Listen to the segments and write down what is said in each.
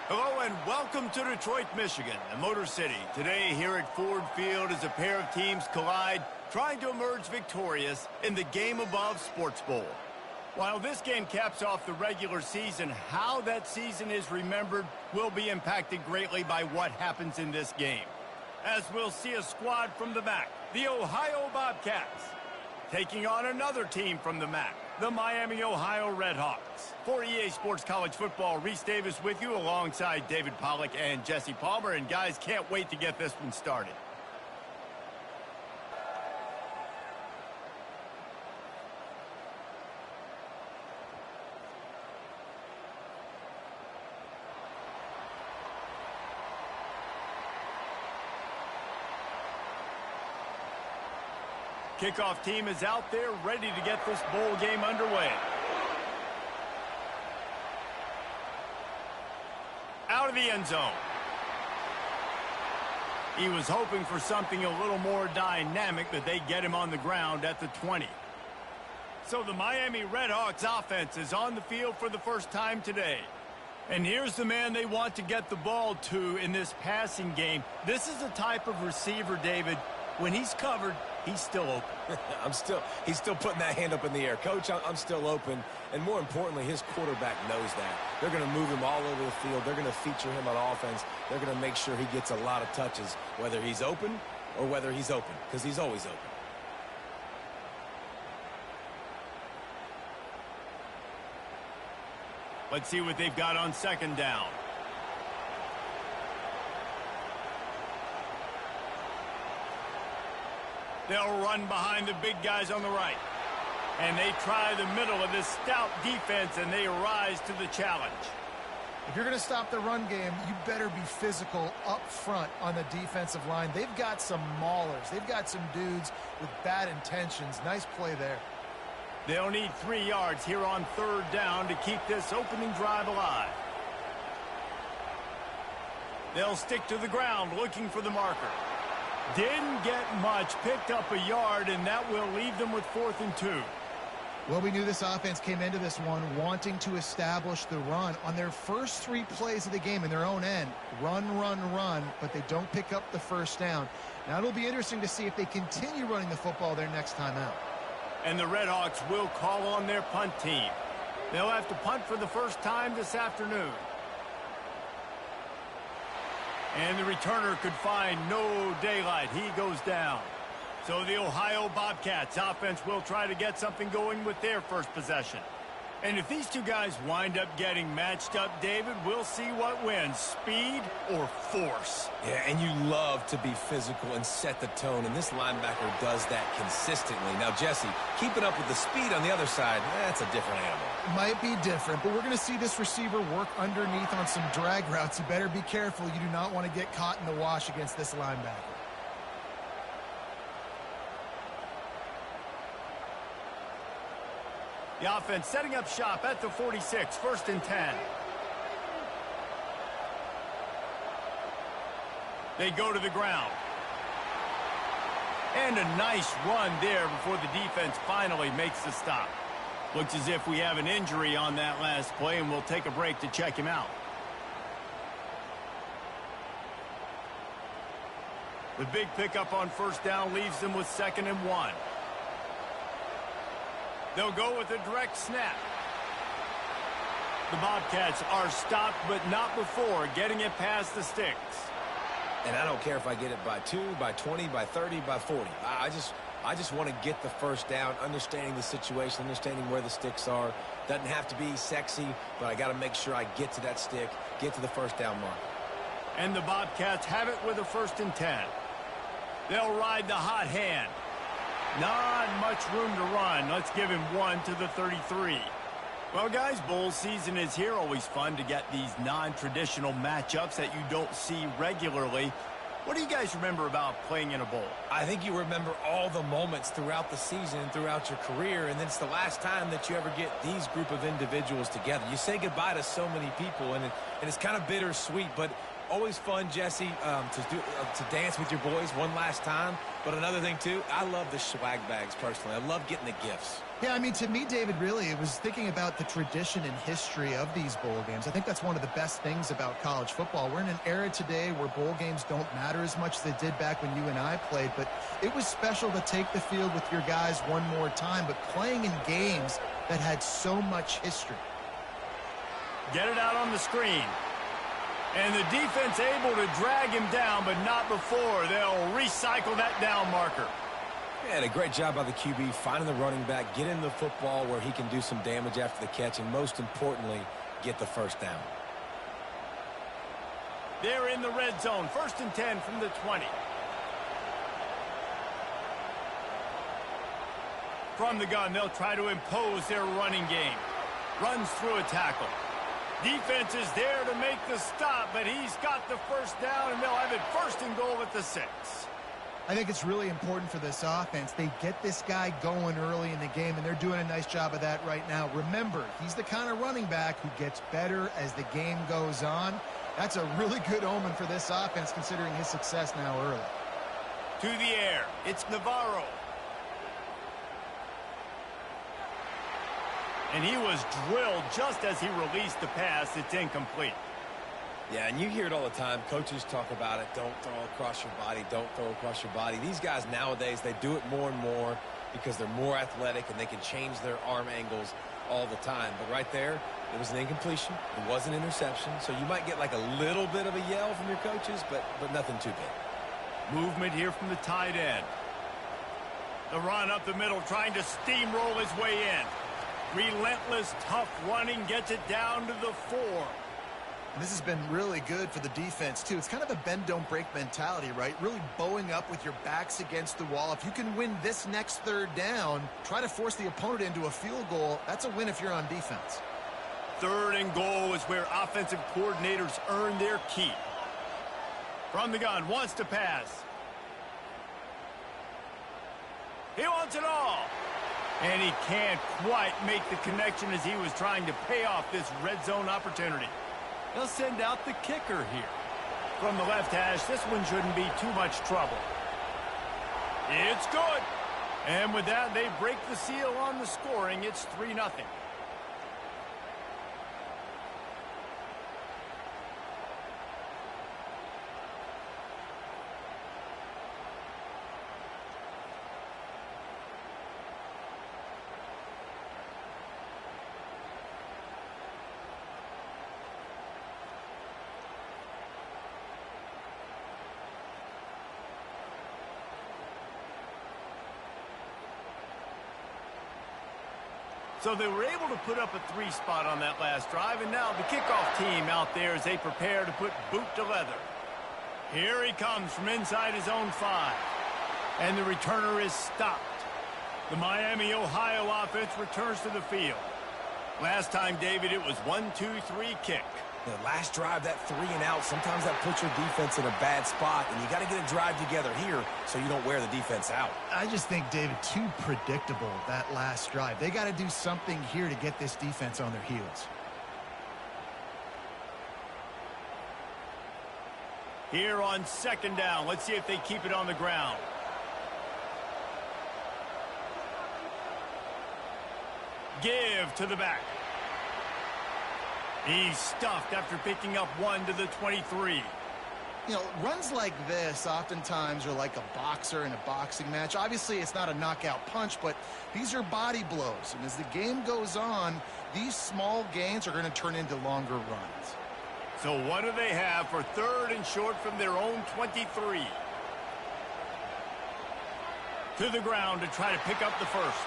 Hello and welcome to Detroit, Michigan, the Motor City. Today here at Ford Field as a pair of teams collide, trying to emerge victorious in the Game Above Sports Bowl. While this game caps off the regular season, how that season is remembered will be impacted greatly by what happens in this game. As we'll see a squad from the MAC, the Ohio Bobcats, taking on another team from the MAC, the Miami, Ohio Redhawks. For EA Sports College Football, Reese Davis with you alongside David Pollack and Jesse Palmer. And guys, can't wait to get this one started. Kickoff team is out there ready to get this bowl game underway. Out of the end zone. He was hoping for something a little more dynamic, but they get him on the ground at the 20. So the Miami Redhawks offense is on the field for the first time today. And here's the man they want to get the ball to in this passing game. This is the type of receiver, David, when he's covered, he's still open. He's still putting that hand up in the air. Coach, I'm still open. And more importantly, his quarterback knows that. They're going to move him all over the field. They're going to feature him on offense. They're going to make sure he gets a lot of touches, whether he's open or whether he's open, because he's always open. Let's see what they've got on second down. They'll run behind the big guys on the right. And they try the middle of this stout defense, and they rise to the challenge. If you're going to stop the run game, you better be physical up front on the defensive line. They've got some maulers. They've got some dudes with bad intentions. Nice play there. They'll need 3 yards here on third down to keep this opening drive alive. They'll stick to the ground looking for the marker. Didn't get much, picked up a yard, and that will leave them with 4th and 2. Well, we knew this offense came into this one wanting to establish the run. On their first 3 plays of the game in their own end, run, but they don't pick up the first down. Now it'll be interesting to see if they continue running the football their next time out. And the Redhawks will call on their punt team. They'll have to punt for the first time this afternoon. And the returner could find no daylight. He goes down. So the Ohio Bobcats offense will try to get something going with their first possession. And if these two guys wind up getting matched up, David, we'll see what wins, speed or force. Yeah, and you love to be physical and set the tone, and this linebacker does that consistently. Now, Jesse, keeping up with the speed on the other side, that's a different animal. It might be different, but we're going to see this receiver work underneath on some drag routes. You better be careful. You do not want to get caught in the wash against this linebacker. The offense setting up shop at the 46, 1st and 10. They go to the ground. And a nice run there before the defense finally makes the stop. Looks as if we have an injury on that last play, and we'll take a break to check him out. The big pickup on first down leaves them with 2nd and 1. They'll go with a direct snap. The Bobcats are stopped, but not before getting it past the sticks. And I don't care if I get it by 2, by 20, by 30, by 40. I just want to get the first down, understanding the situation, understanding where the sticks are. Doesn't have to be sexy, but I got to make sure I get to that stick, get to the first down mark. And the Bobcats have it with a 1st and 10. They'll ride the hot hand. Not much room to run. Let's give him 1 to the 33. Well, guys, bowl season is here. Always fun to get these non-traditional matchups that you don't see regularly. What do you guys remember about playing in a bowl? I think you remember all the moments throughout the season, throughout your career, and then it's the last time that you ever get these group of individuals together. You say goodbye to so many people, and it's kind of bittersweet, but Always fun, Jesse, to dance with your boys one last time. But another thing, too, I love the swag bags, personally. I love getting the gifts. Yeah, I mean, to me, David, really, it was thinking about the tradition and history of these bowl games. I think that's one of the best things about college football. We're in an era today where bowl games don't matter as much as they did back when you and I played, but it was special to take the field with your guys one more time, but playing in games that had so much history. Get it out on the screen. And the defense able to drag him down, but not before. They'll recycle that down marker. Yeah, a great job by the QB, finding the running back, getting the football where he can do some damage after the catch, and most importantly, get the first down. They're in the red zone. 1st and 10 from the 20. From the gun, they'll try to impose their running game. Runs through a tackle. Defense is there to make the stop, but he's got the first down, and they'll have it 1st and goal at the 6. I think it's really important for this offense. They get this guy going early in the game, and they're doing a nice job of that right now. Remember, he's the kind of running back who gets better as the game goes on. That's a really good omen for this offense, considering his success now early. To the air, it's Navarro. And he was drilled just as he released the pass. It's incomplete. Yeah, and you hear it all the time. Coaches talk about it. Don't throw across your body. Don't throw across your body. These guys nowadays, they do it more and more because they're more athletic and they can change their arm angles all the time. But right there, it was an incompletion. It was an interception. So you might get like a little bit of a yell from your coaches, but nothing too big. Movement here from the tight end. The run up the middle, trying to steamroll his way in. Relentless, tough running, gets it down to the 4. And this has been really good for the defense, too. It's kind of a bend-don't-break mentality, right? Really bowing up with your backs against the wall. If you can win this next 3rd down, try to force the opponent into a field goal. That's a win if you're on defense. 3rd and goal is where offensive coordinators earn their keep. From the gun, wants to pass. He wants it all. And he can't quite make the connection as he was trying to pay off this red zone opportunity. They'll send out the kicker here. From the left hash, this one shouldn't be too much trouble. It's good. And with that, they break the seal on the scoring. It's 3-0. So they were able to put up a 3 spot on that last drive, and now the kickoff team out there as they prepare to put boot to leather. Here he comes from inside his own 5. And the returner is stopped. The Miami, Ohio offense returns to the field. Last time, David, it was 1-2-3 kick. The last drive, that 3 and out, sometimes that puts your defense in a bad spot, and you got to get a drive together here so you don't wear the defense out. I just think, David, too predictable, that last drive. They got to do something here to get this defense on their heels. Here on 2nd down, let's see if they keep it on the ground. Give to the back. He's stuffed after picking up 1 to the 23. You know, runs like this oftentimes are like a boxer in a boxing match. Obviously, it's not a knockout punch, but these are body blows. And as the game goes on, these small gains are going to turn into longer runs. So what do they have for 3rd and short from their own 23? To the ground to try to pick up the first.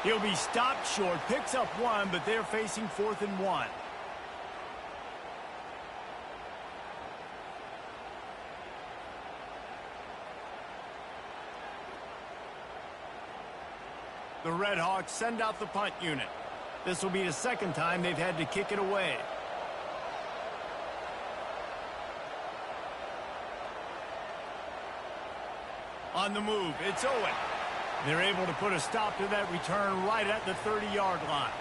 He'll be stopped short, picks up 1, but they're facing 4th and 1. The Red Hawks send out the punt unit. This will be the 2nd time they've had to kick it away. On the move, it's Owen. They're able to put a stop to that return right at the 30-yard line.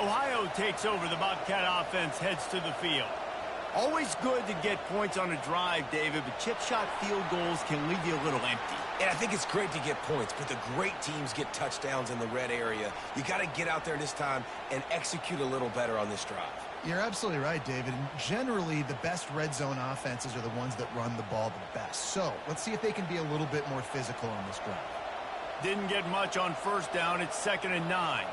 Ohio takes over. The Bobcat offense heads to the field. Always good to get points on a drive, David, but chip shot field goals can leave you a little empty. And I think it's great to get points, but the great teams get touchdowns in the red area. You got to get out there this time and execute a little better on this drive. You're absolutely right, David. And generally, the best red zone offenses are the ones that run the ball the best. So let's see if they can be a little bit more physical on this drive. Didn't get much on first down. It's 2nd and 9.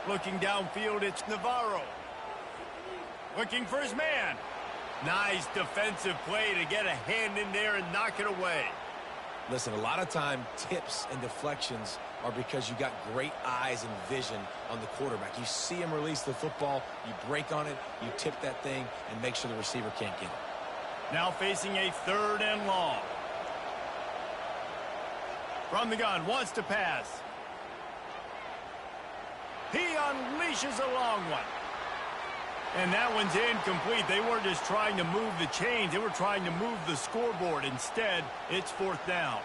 Looking downfield, it's Navarro. Looking for his man. Nice defensive play to get a hand in there and knock it away. Listen, a lot of time, tips and deflections are because you got great eyes and vision on the quarterback. You see him release the football, you break on it, you tip that thing, and make sure the receiver can't get it. Now facing a 3rd and long. From the gun, wants to pass. He unleashes a long one. And that one's incomplete. They weren't just trying to move the chains. They were trying to move the scoreboard. Instead, it's 4th down.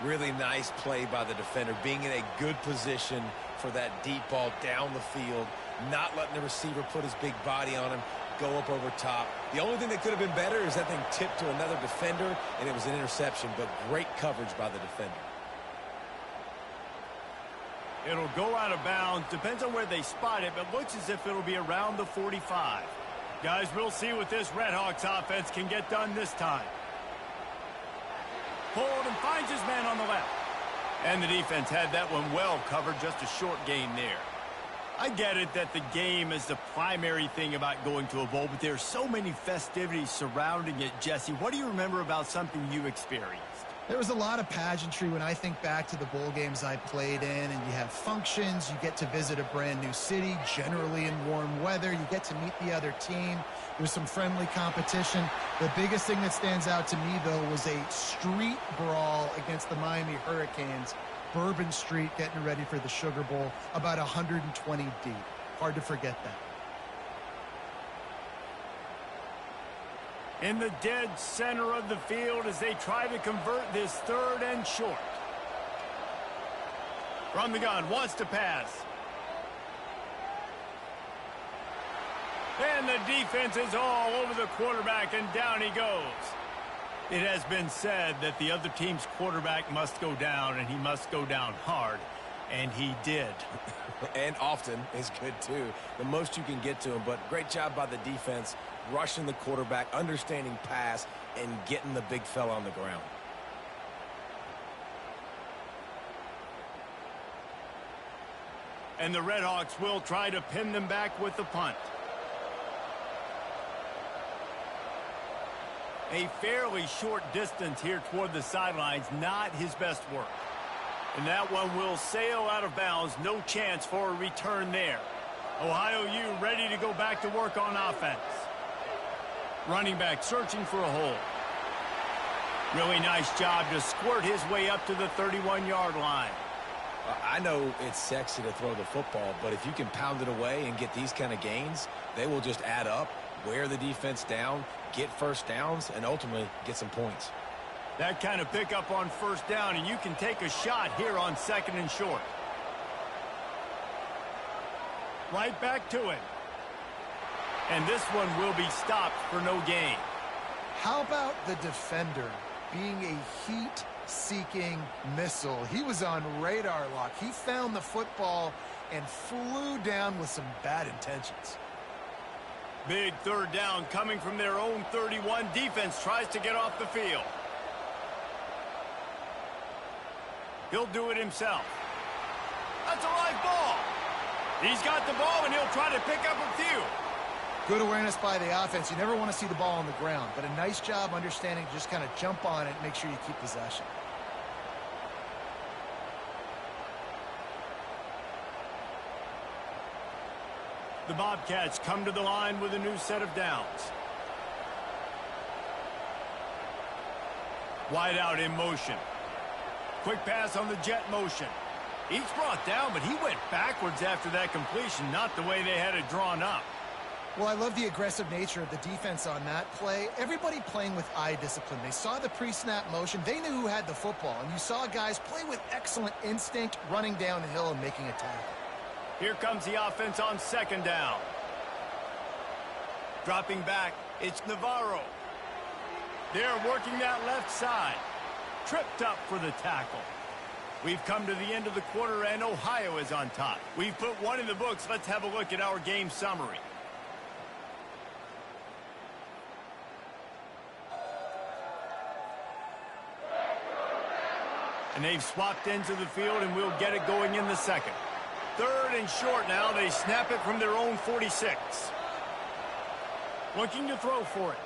Really nice play by the defender, being in a good position for that deep ball down the field, not letting the receiver put his big body on him, go up over top. The only thing that could have been better is that thing tipped to another defender, and it was an interception, but great coverage by the defender. It'll go out of bounds. Depends on where they spot it, but looks as if it'll be around the 45. Guys, we'll see what this Redhawks offense can get done this time. Pulled and finds his man on the left. And the defense had that one well covered, just a short gain there. I get it that the game is the primary thing about going to a bowl, but there's so many festivities surrounding it. Jesse, what do you remember about something you experienced? There was a lot of pageantry when I think back to the bowl games I played in, and you have functions, you get to visit a brand new city, generally in warm weather, you get to meet the other team. There's some friendly competition. The biggest thing that stands out to me, though, was a street brawl against the Miami Hurricanes. Bourbon Street getting ready for the Sugar Bowl, about 120 deep. Hard to forget that. In the dead center of the field as they try to convert this 3rd and short. From the gun, wants to pass. And the defense is all over the quarterback, and down he goes. It has been said that the other team's quarterback must go down, and he must go down hard, and he did. And often is good, too. The most you can get to him, but great job by the defense, rushing the quarterback, understanding pass, and getting the big fella on the ground. And the Redhawks will try to pin them back with the punt. A fairly short distance here toward the sidelines, not his best work. And that one will sail out of bounds. No chance for a return there. Ohio U ready to go back to work on offense. Running back searching for a hole. Really nice job to squirt his way up to the 31-yard line. I know it's sexy to throw the football, but if you can pound it away and get these kind of gains, they will just add up, wear the defense down, get first downs, and ultimately get some points. That kind of pickup on first down, and you can take a shot here on 2nd and short. Right back to it. And this one will be stopped for no gain. How about the defender being a heat-seeking missile? He was on radar lock. He found the football and flew down with some bad intentions. Big 3rd down coming from their own 31. Defense tries to get off the field. He'll do it himself. That's a live ball. He's got the ball, and he'll try to pick up a few. Good awareness by the offense. You never want to see the ball on the ground, but a nice job understanding to just kind of jump on it and make sure you keep possession. The Bobcats come to the line with a new set of downs. Wide out in motion. Quick pass on the jet motion. He's brought down, but he went backwards after that completion, not the way they had it drawn up. Well, I love the aggressive nature of the defense on that play. Everybody playing with eye discipline. They saw the pre-snap motion. They knew who had the football, and you saw guys play with excellent instinct, running down the hill and making a tackle. Here comes the offense on 2nd down. Dropping back, it's Navarro. They're working that left side. Tripped up for the tackle. We've come to the end of the quarter, and Ohio is on top. We've put one in the books. Let's have a look at our game summary. And they've swapped into the field, and we'll get it going in the second. 3rd and short now. They snap it from their own 46. Looking to throw for it.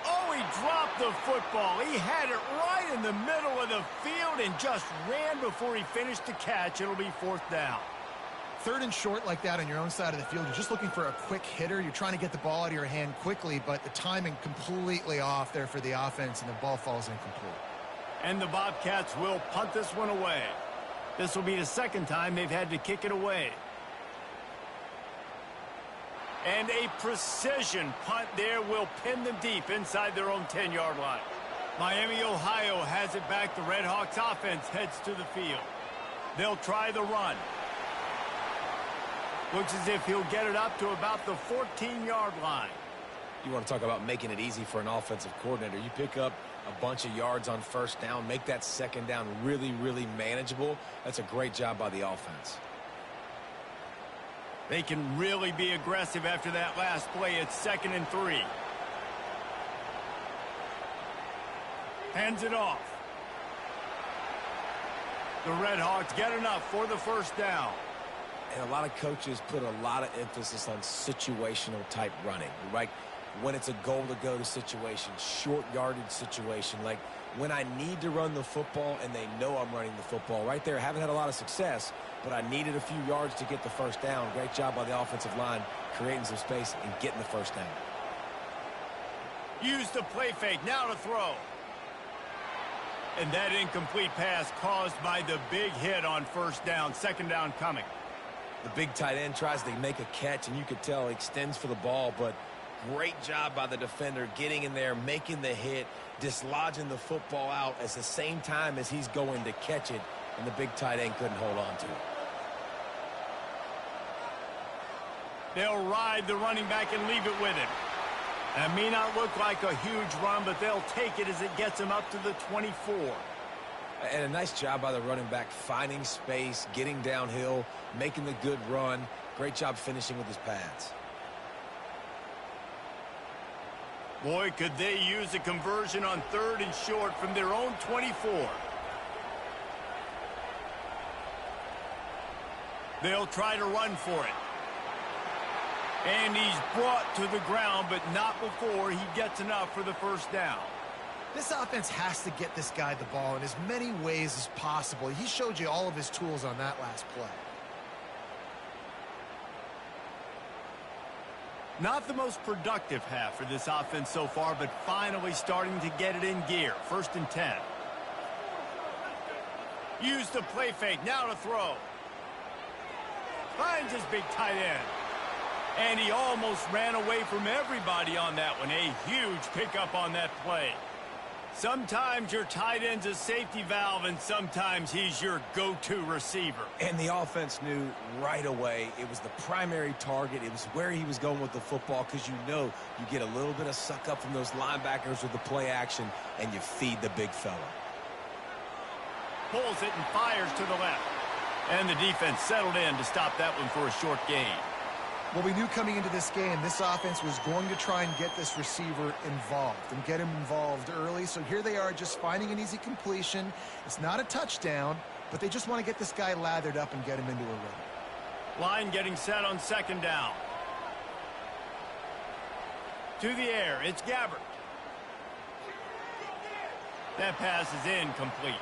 Oh, he dropped the football. He had it right in the middle of the field and just ran before he finished the catch. It'll be 4th down. 3rd and short like that on your own side of the field. You're just looking for a quick hitter. You're trying to get the ball out of your hand quickly, but the timing completely off there for the offense, and the ball falls incomplete. And the Bobcats will punt this one away. This will be the 2nd time they've had to kick it away. And a precision punt there will pin them deep inside their own 10-yard line. Miami, Ohio has it back. The Red Hawks offense heads to the field. They'll try the run. Looks as if he'll get it up to about the 14-yard line. You want to talk about making it easy for an offensive coordinator. You pick up a bunch of yards on 1st down, make that 2nd down really, really manageable. That's a great job by the offense. They can really be aggressive after that last play. It's 2nd and 3. Hands it off. The Red Hawks get enough for the 1st down. And a lot of coaches put a lot of emphasis on situational type running, right? When it's a goal-to-go situation, short yardage situation, like when I need to run the football and they know I'm running the football. Right there, haven't had a lot of success, but I needed a few yards to get the 1st down. Great job by the offensive line creating some space and getting the 1st down. Use the play fake, now to throw. And that incomplete pass caused by the big hit on 1st down, 2nd down coming. The big tight end tries to make a catch, and you could tell he extends for the ball, but great job by the defender getting in there, making the hit, dislodging the football out at the same time as he's going to catch it, and the big tight end couldn't hold on to it. They'll ride the running back and leave it with him. That may not look like a huge run, but they'll take it as it gets him up to the 24. And a nice job by the running back finding space, getting downhill, making the good run. Great job finishing with his pads. Boy, could they use a conversion on 3rd and short from their own 24. They'll try to run for it. And he's brought to the ground, but not before he gets enough for the 1st down. This offense has to get this guy the ball in as many ways as possible. He showed you all of his tools on that last play. Not the most productive half for this offense so far, but finally starting to get it in gear. 1st and 10. Use the play fake, now to throw. Finds his big tight end. And he almost ran away from everybody on that one. A huge pickup on that play. Sometimes your tight end's a safety valve, and sometimes he's your go-to receiver. And the offense knew right away it was the primary target. It was where he was going with the football, because you know you get a little bit of suck up from those linebackers with the play action, and you feed the big fella. Pulls it and fires to the left. And the defense settled in to stop that one for a short gain. Well, we knew coming into this game, this offense was going to try and get this receiver involved and get him involved early. So here they are just finding an easy completion. It's not a touchdown, but they just want to get this guy lathered up and get him into a rhythm. Line getting set on 2nd down. To the air, it's Gabbert. That pass is incomplete.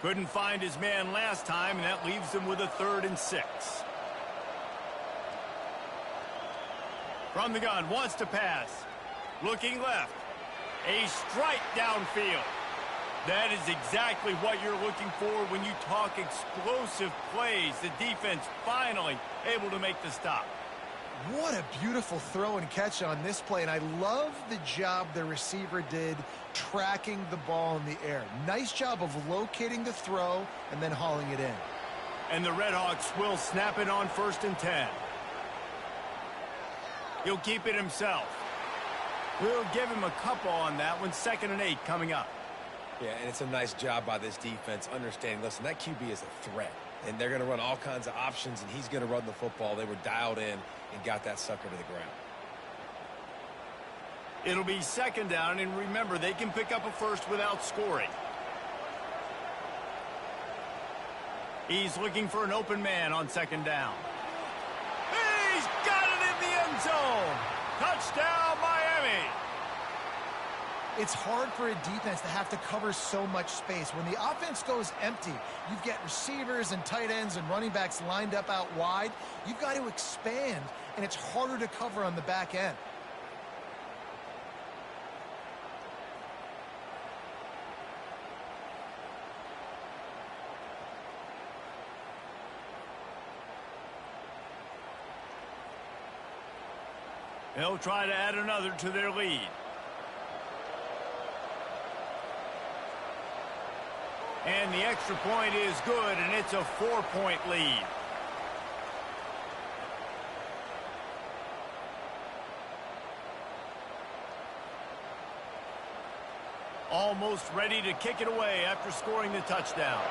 Couldn't find his man last time, and that leaves him with a 3rd and 6. From the gun, wants to pass. Looking left. A strike downfield. That is exactly what you're looking for when you talk explosive plays. The defense finally able to make the stop. What a beautiful throw and catch on this play, and I love the job the receiver did tracking the ball in the air. Nice job of locating the throw and then hauling it in. And the Redhawks will snap it on 1st and 10. He'll keep it himself. We'll give him a couple on that one. 2nd and 8 coming up. Yeah, and it's a nice job by this defense understanding, listen, that QB is a threat. And they're going to run all kinds of options, and he's going to run the football. They were dialed in and got that sucker to the ground. It'll be 2nd down, and remember, they can pick up a first without scoring. He's looking for an open man on 2nd down. He's got it in the end zone. Touchdown, Miami. It's hard for a defense to have to cover so much space. When the offense goes empty, you get receivers and tight ends and running backs lined up out wide. You've got to expand, and it's harder to cover on the back end. They'll try to add another to their lead. And the extra point is good, and it's a 4-point lead. Almost ready to kick it away after scoring the touchdown.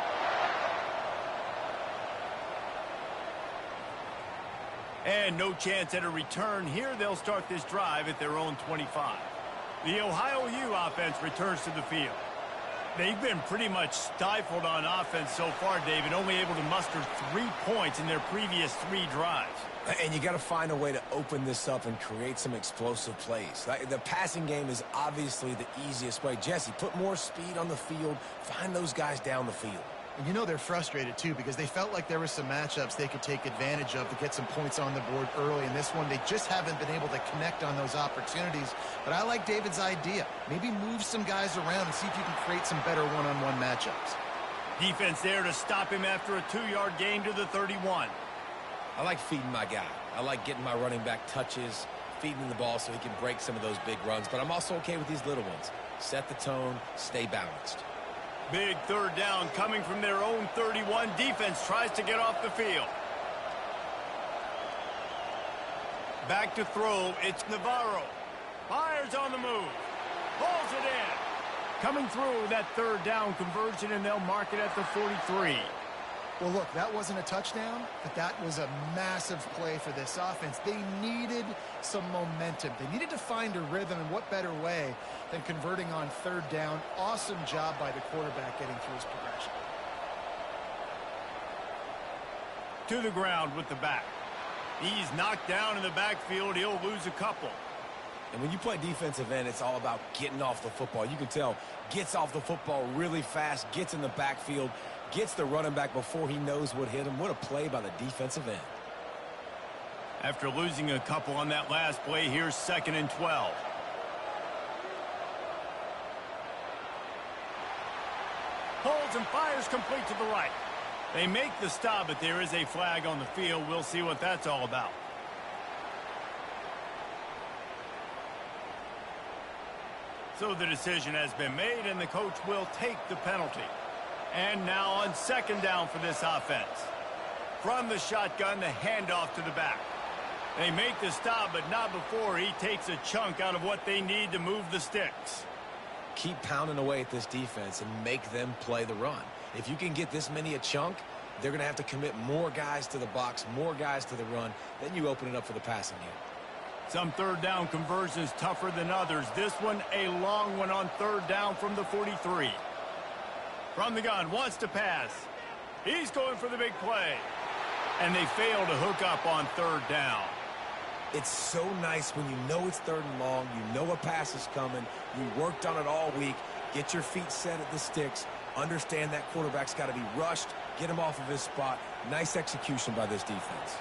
And no chance at a return here. They'll start this drive at their own 25. The Ohio U offense returns to the field. They've been pretty much stifled on offense so far, David, only able to muster 3 points in their previous 3 drives. And you got to find a way to open this up and create some explosive plays. The passing game is obviously the easiest way. Jesse, put more speed on the field. Find those guys down the field. And you know they're frustrated, too, because they felt like there were some matchups they could take advantage of to get some points on the board early. In this one, they just haven't been able to connect on those opportunities. But I like David's idea. Maybe move some guys around and see if you can create some better one-on-one matchups. Defense there to stop him after a 2-yard gain to the 31. I like feeding my guy. I like getting my running back touches, feeding him the ball so he can break some of those big runs. But I'm also okay with these little ones. Set the tone, stay balanced. Big 3rd down coming from their own 31. Defense tries to get off the field. Back to throw. It's Navarro. Fires on the move. Pulls it in. Coming through that 3rd down conversion, and they'll mark it at the 43. Well, look, that wasn't a touchdown, but that was a massive play for this offense. They needed some momentum. They needed to find a rhythm, and what better way than converting on 3rd down. Awesome job by the quarterback getting through his progression. To the ground with the back. He's knocked down in the backfield. He'll lose a couple. And when you play defensive end, it's all about getting off the football. You can tell, gets off the football really fast, gets in the backfield, gets the running back before he knows what hit him. What a play by the defensive end. After losing a couple on that last play, here's 2nd and 12. Holds and fires complete to the right. They make the stop, but there is a flag on the field. We'll see what that's all about. So the decision has been made, and the coach will take the penalty. And now on 2nd down for this offense. From the shotgun, the handoff to the back. They make the stop, but not before he takes a chunk out of what they need to move the sticks. Keep pounding away at this defense and make them play the run. If you can get this many a chunk, they're going to have to commit more guys to the box, more guys to the run. Then you open it up for the passing game. Some 3rd down conversions tougher than others. This one, a long one on 3rd down from the 43. From the gun, wants to pass. He's going for the big play. And they fail to hook up on 3rd down. It's so nice when you know it's 3rd and long, you know a pass is coming, you worked on it all week, get your feet set at the sticks, understand that quarterback's got to be rushed, get him off of his spot. Nice execution by this defense.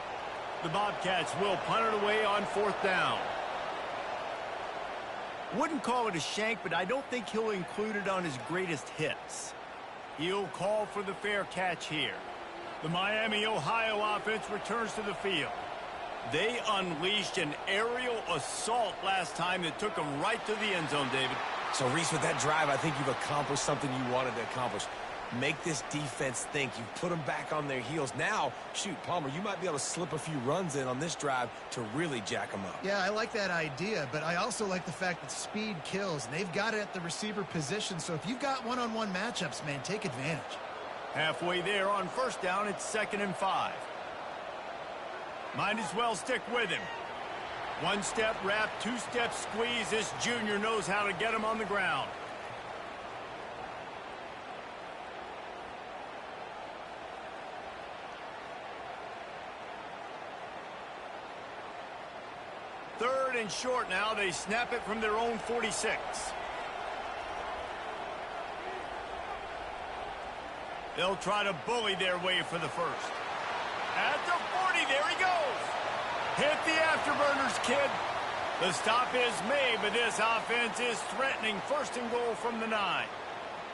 The Bobcats will punt it away on 4th down. Wouldn't call it a shank, but I don't think he'll include it on his greatest hits. He'll call for the fair catch here. The Miami, Ohio offense returns to the field. They unleashed an aerial assault last time that took them right to the end zone, David. So, Reese, with that drive, I think you've accomplished something you wanted to accomplish. Make this defense think. You've put them back on their heels. Now, shoot, Palmer, you might be able to slip a few runs in on this drive to really jack them up. Yeah, I like that idea, but I also like the fact that speed kills. And they've got it at the receiver position, so if you've got one-on-one matchups, man, take advantage. Halfway there on first down, it's 2nd and 5. Might as well stick with him. One-step wrap, two-step squeeze. This junior knows how to get him on the ground. Third and short now. They snap it from their own 46. They'll try to bully their way for the first. At the 40, there he goes. Hit the afterburners, kid. The stop is made, but this offense is threatening. 1st and goal from the 9.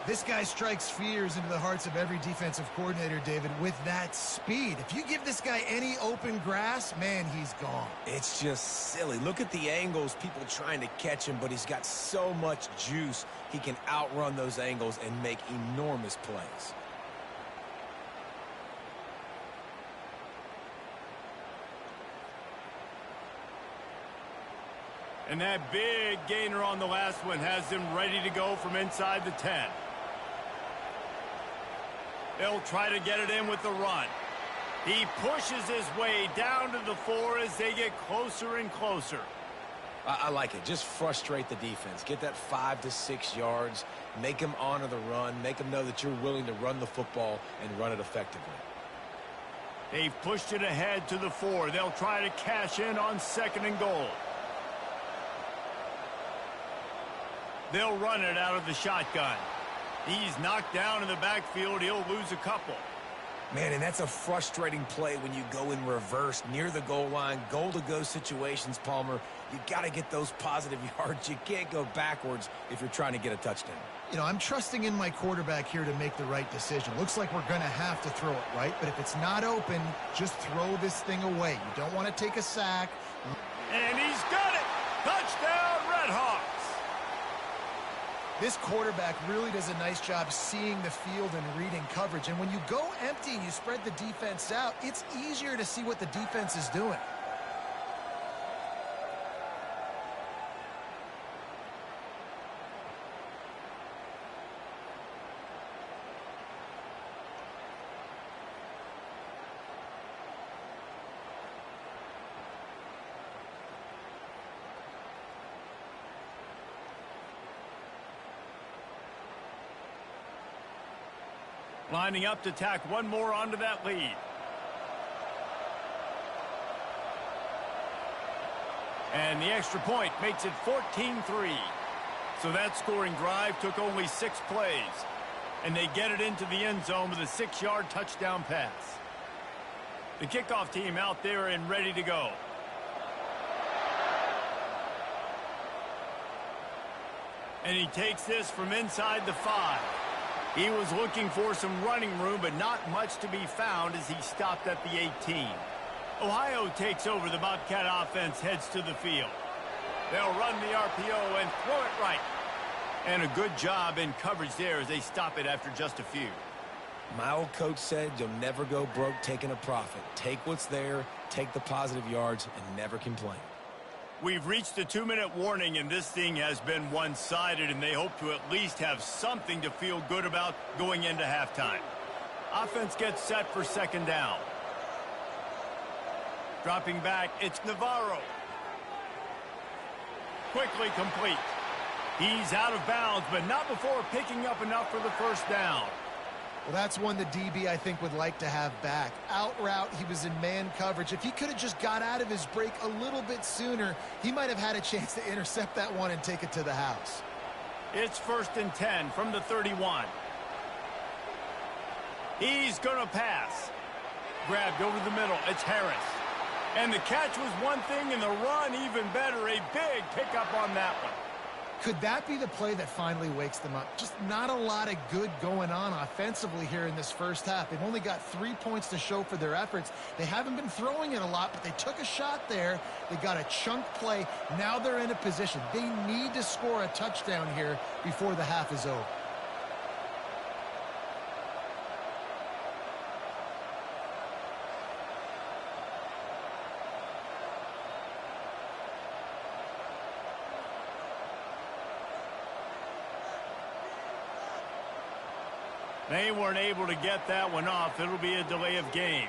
This guy strikes fears into the hearts of every defensive coordinator, David, with that speed. If you give this guy any open grass, man, he's gone. It's just silly. Look at the angles, people trying to catch him, but he's got so much juice. He can outrun those angles and make enormous plays. And that big gainer on the last one has them ready to go from inside the 10. They'll try to get it in with the run. He pushes his way down to the 4 as they get closer and closer. I like it. Just frustrate the defense. Get that 5 to 6 yards. Make them honor the run. Make them know that you're willing to run the football and run it effectively. They've pushed it ahead to the 4. They'll try to cash in on 2nd and goal. They'll run it out of the shotgun. He's knocked down in the backfield. He'll lose a couple. Man, and that's a frustrating play when you go in reverse near the goal line, goal-to-go situations, Palmer. You got to get those positive yards. You can't go backwards if you're trying to get a touchdown. You know, I'm trusting in my quarterback here to make the right decision. Looks like we're going to have to throw it, right? But if it's not open, just throw this thing away. You don't want to take a sack. And he's got it. Touchdown, Redhawks. This quarterback really does a nice job seeing the field and reading coverage. And when you go empty and you spread the defense out, it's easier to see what the defense is doing. Lining up to tack one more onto that lead. And the extra point makes it 14-3. So that scoring drive took only 6 plays. And they get it into the end zone with a 6-yard touchdown pass. The kickoff team out there and ready to go. And he takes this from inside the 5. He was looking for some running room, but not much to be found as he stopped at the 18. Ohio takes over. The Bobcat offense heads to the field. They'll run the RPO and throw it right. And a good job in coverage there as they stop it after just a few. My old coach said you'll never go broke taking a profit. Take what's there, take the positive yards, and never complain. We've reached a 2-minute warning, and this thing has been one-sided, and they hope to at least have something to feel good about going into halftime. Offense gets set for 2nd down. Dropping back, it's Navarro. Quickly complete. He's out of bounds, but not before picking up enough for the first down. Well, that's one the DB, I think, would like to have back. Out route, he was in man coverage. If he could have just got out of his break a little bit sooner, he might have had a chance to intercept that one and take it to the house. It's 1st and 10 from the 31. He's going to pass. Grabbed over the middle. It's Harris. And the catch was one thing, and the run even better. A big pickup on that one. Could that be the play that finally wakes them up? Just not a lot of good going on offensively here in this first half. They've only got 3 points to show for their efforts. They haven't been throwing it a lot, but they took a shot there. They got a chunk play. Now they're in a position. They need to score a touchdown here before the half is over. They weren't able to get that one off. It'll be a delay of game.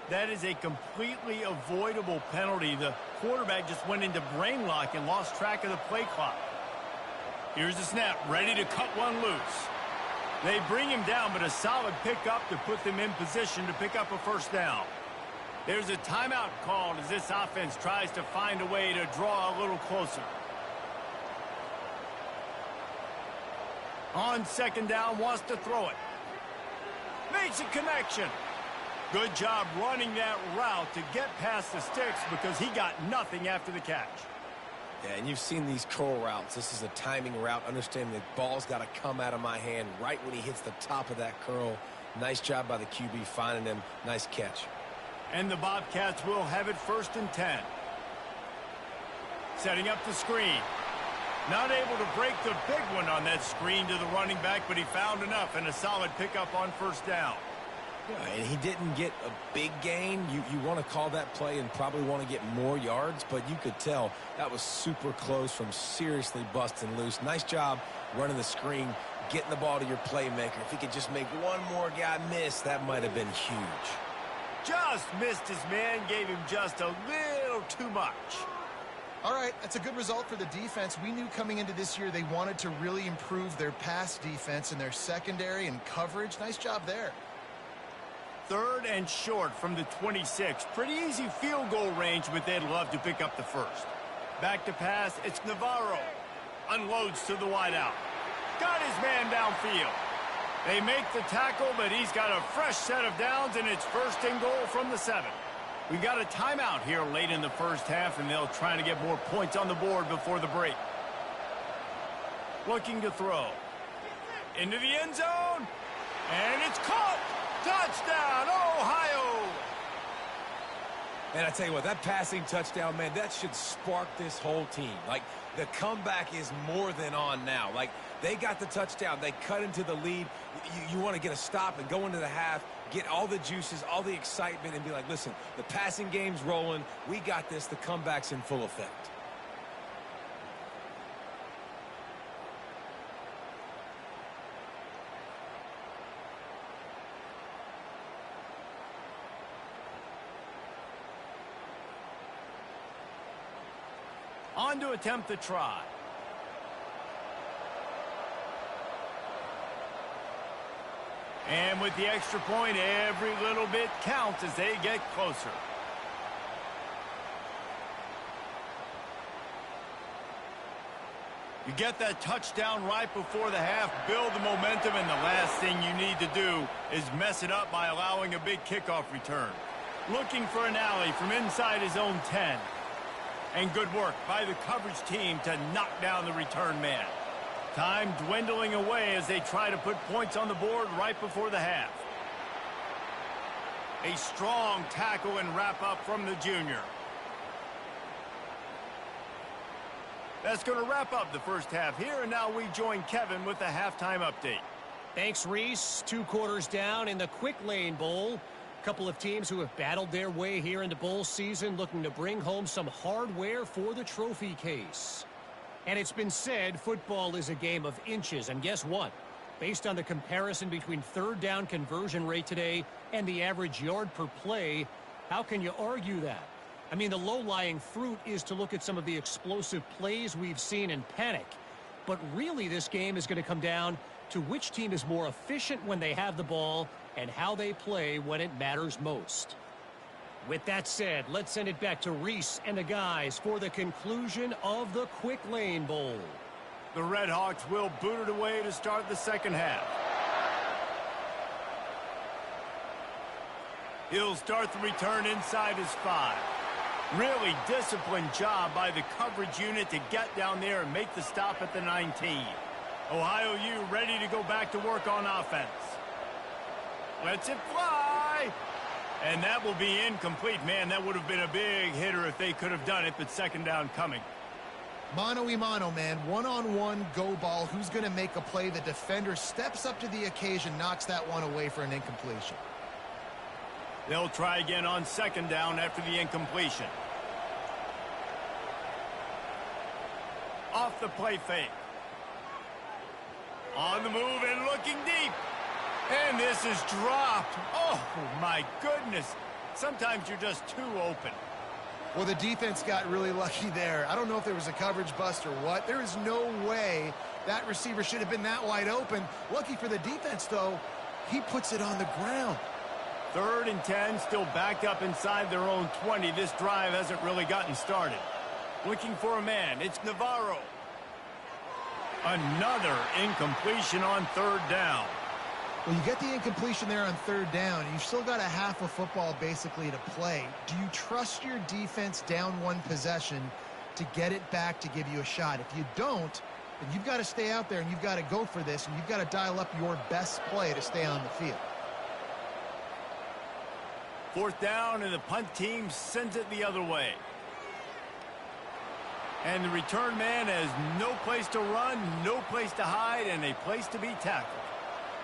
That is a completely avoidable penalty. The quarterback just went into brain lock and lost track of the play clock. Here's the snap, ready to cut one loose. They bring him down, but a solid pickup to put them in position to pick up a first down. There's a timeout called as this offense tries to find a way to draw a little closer. On second down, wants to throw it. Makes a connection. Good job running that route to get past the sticks because he got nothing after the catch. Yeah, and you've seen these curl routes. This is a timing route. Understanding the ball's got to come out of my hand right when he hits the top of that curl. Nice job by the QB finding him. Nice catch. And the Bobcats will have it 1st and 10. Setting up the screen. Not able to break the big one on that screen to the running back, but he found enough and a solid pickup on first down. Yeah, and he didn't get a big gain. You want to call that play and probably want to get more yards, but you could tell that was super close from seriously busting loose. Nice job running the screen, getting the ball to your playmaker. If he could just make one more guy miss, that might have been huge. Just missed his man, gave him just a little too much. All right, that's a good result for the defense. We knew coming into this year they wanted to really improve their pass defense and their secondary and coverage. Nice job there. 3rd and short from the 26. Pretty easy field goal range, but they'd love to pick up the first. Back to pass, it's Navarro. Unloads to the wideout. Got his man downfield. They make the tackle, but he's got a fresh set of downs, and it's 1st and goal from the 7. We got a timeout here late in the first half, and they'll try to get more points on the board before the break. Looking to throw. Into the end zone, and it's caught. Touchdown, Ohio! And I tell you what, that passing touchdown, man, that should spark this whole team. Like, the comeback is more than on now. Like, they got the touchdown. They cut into the lead. You want to get a stop and go into the half, get all the juices, all the excitement, and be like, listen, the passing game's rolling. We got this. The comeback's in full effect. On to attempt the try. And with the extra point, every little bit counts as they get closer. You get that touchdown right before the half, build the momentum, and the last thing you need to do is mess it up by allowing a big kickoff return. Looking for an alley from inside his own 10. And good work by the coverage team to knock down the return man. Time dwindling away as they try to put points on the board right before the half. A strong tackle and wrap up from the junior. That's going to wrap up the first half here, and now we join Kevin with the halftime update. Thanks, Reese. 2 quarters down in the Quick Lane Bowl. A couple of teams who have battled their way here into bowl season looking to bring home some hardware for the trophy case. And it's been said football is a game of inches, and guess what? Based on the comparison between 3rd down conversion rate today and the average yard per play, how can you argue that? I mean, the low-lying fruit is to look at some of the explosive plays we've seen in panic. But really, this game is going to come down to which team is more efficient when they have the ball and how they play when it matters most. With that said, let's send it back to Reese and the guys for the conclusion of the Quick Lane Bowl. The Red Hawks will boot it away to start the second half. He'll start the return inside his 5. Really disciplined job by the coverage unit to get down there and make the stop at the 19. Ohio U ready to go back to work on offense. Lets it fly. And that will be incomplete. Man, that would have been a big hitter if they could have done it, but second down coming. Mano-y-mano, man. One-on-one go ball. Who's going to make a play? The defender steps up to the occasion, knocks that one away for an incompletion. They'll try again on second down after the incompletion. Off the play fake. On the move and looking deep. And this is dropped. Oh, my goodness. Sometimes you're just too open. Well, the defense got really lucky there. I don't know if there was a coverage bust or what. There is no way that receiver should have been that wide open. Lucky for the defense, though, he puts it on the ground. 3rd and 10, still backed up inside their own 20. This drive hasn't really gotten started. Looking for a man. It's Navarro. Another incompletion on 3rd down. Well, you get the incompletion there on 3rd down. You've still got a half of football basically to play. Do you trust your defense down 1 possession to get it back to give you a shot? If you don't, then you've got to stay out there and you've got to go for this, and you've got to dial up your best play to stay on the field. 4th down, and the punt team sends it the other way. And the return man has no place to run, no place to hide, and a place to be tackled.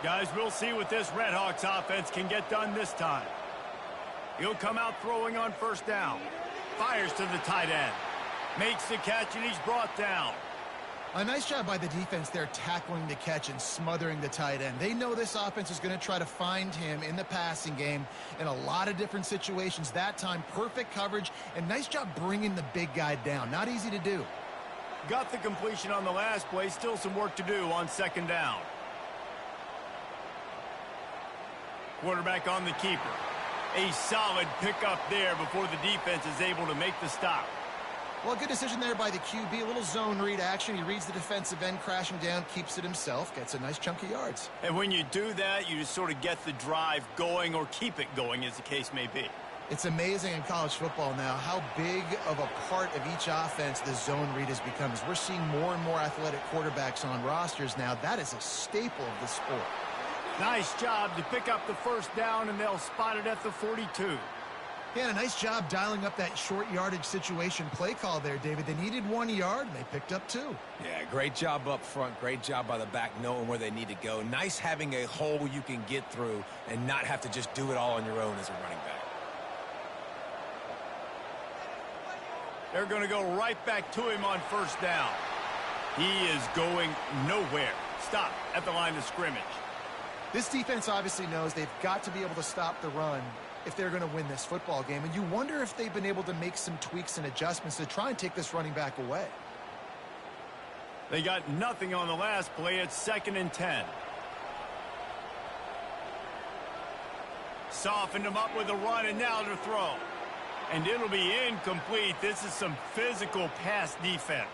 Guys, we'll see what this Redhawks offense can get done this time. He'll come out throwing on 1st down. Fires to the tight end. Makes the catch, and he's brought down. A nice job by the defense there tackling the catch and smothering the tight end. They know this offense is going to try to find him in the passing game in a lot of different situations. That time, perfect coverage, and nice job bringing the big guy down. Not easy to do. Got the completion on the last play. Still some work to do on 2nd down. Quarterback on the keeper. A solid pickup there before the defense is able to make the stop. Well, good decision there by the QB. A little zone read action. He reads the defensive end crashing down, keeps it himself, gets a nice chunk of yards. And when you do that, you just sort of get the drive going or keep it going, as the case may be. It's amazing in college football now how big of a part of each offense the zone read has become. As we're seeing more and more athletic quarterbacks on rosters now, that is a staple of the sport. Nice job to pick up the 1st down, and they'll spot it at the 42. Yeah, a nice job dialing up that short yardage situation play call there, David. They needed 1 yard, and they picked up 2. Yeah, great job up front. Great job by the back knowing where they need to go. Nice having a hole you can get through and not have to just do it all on your own as a running back. They're going to go right back to him on 1st down. He is going nowhere. Stop at the line of scrimmage. This defense obviously knows they've got to be able to stop the run if they're going to win this football game. And you wonder if they've been able to make some tweaks and adjustments to try and take this running back away. They got nothing on the last play. It's 2nd and 10. Softened him up with a run, and now to throw. And it'll be incomplete. This is some physical pass defense.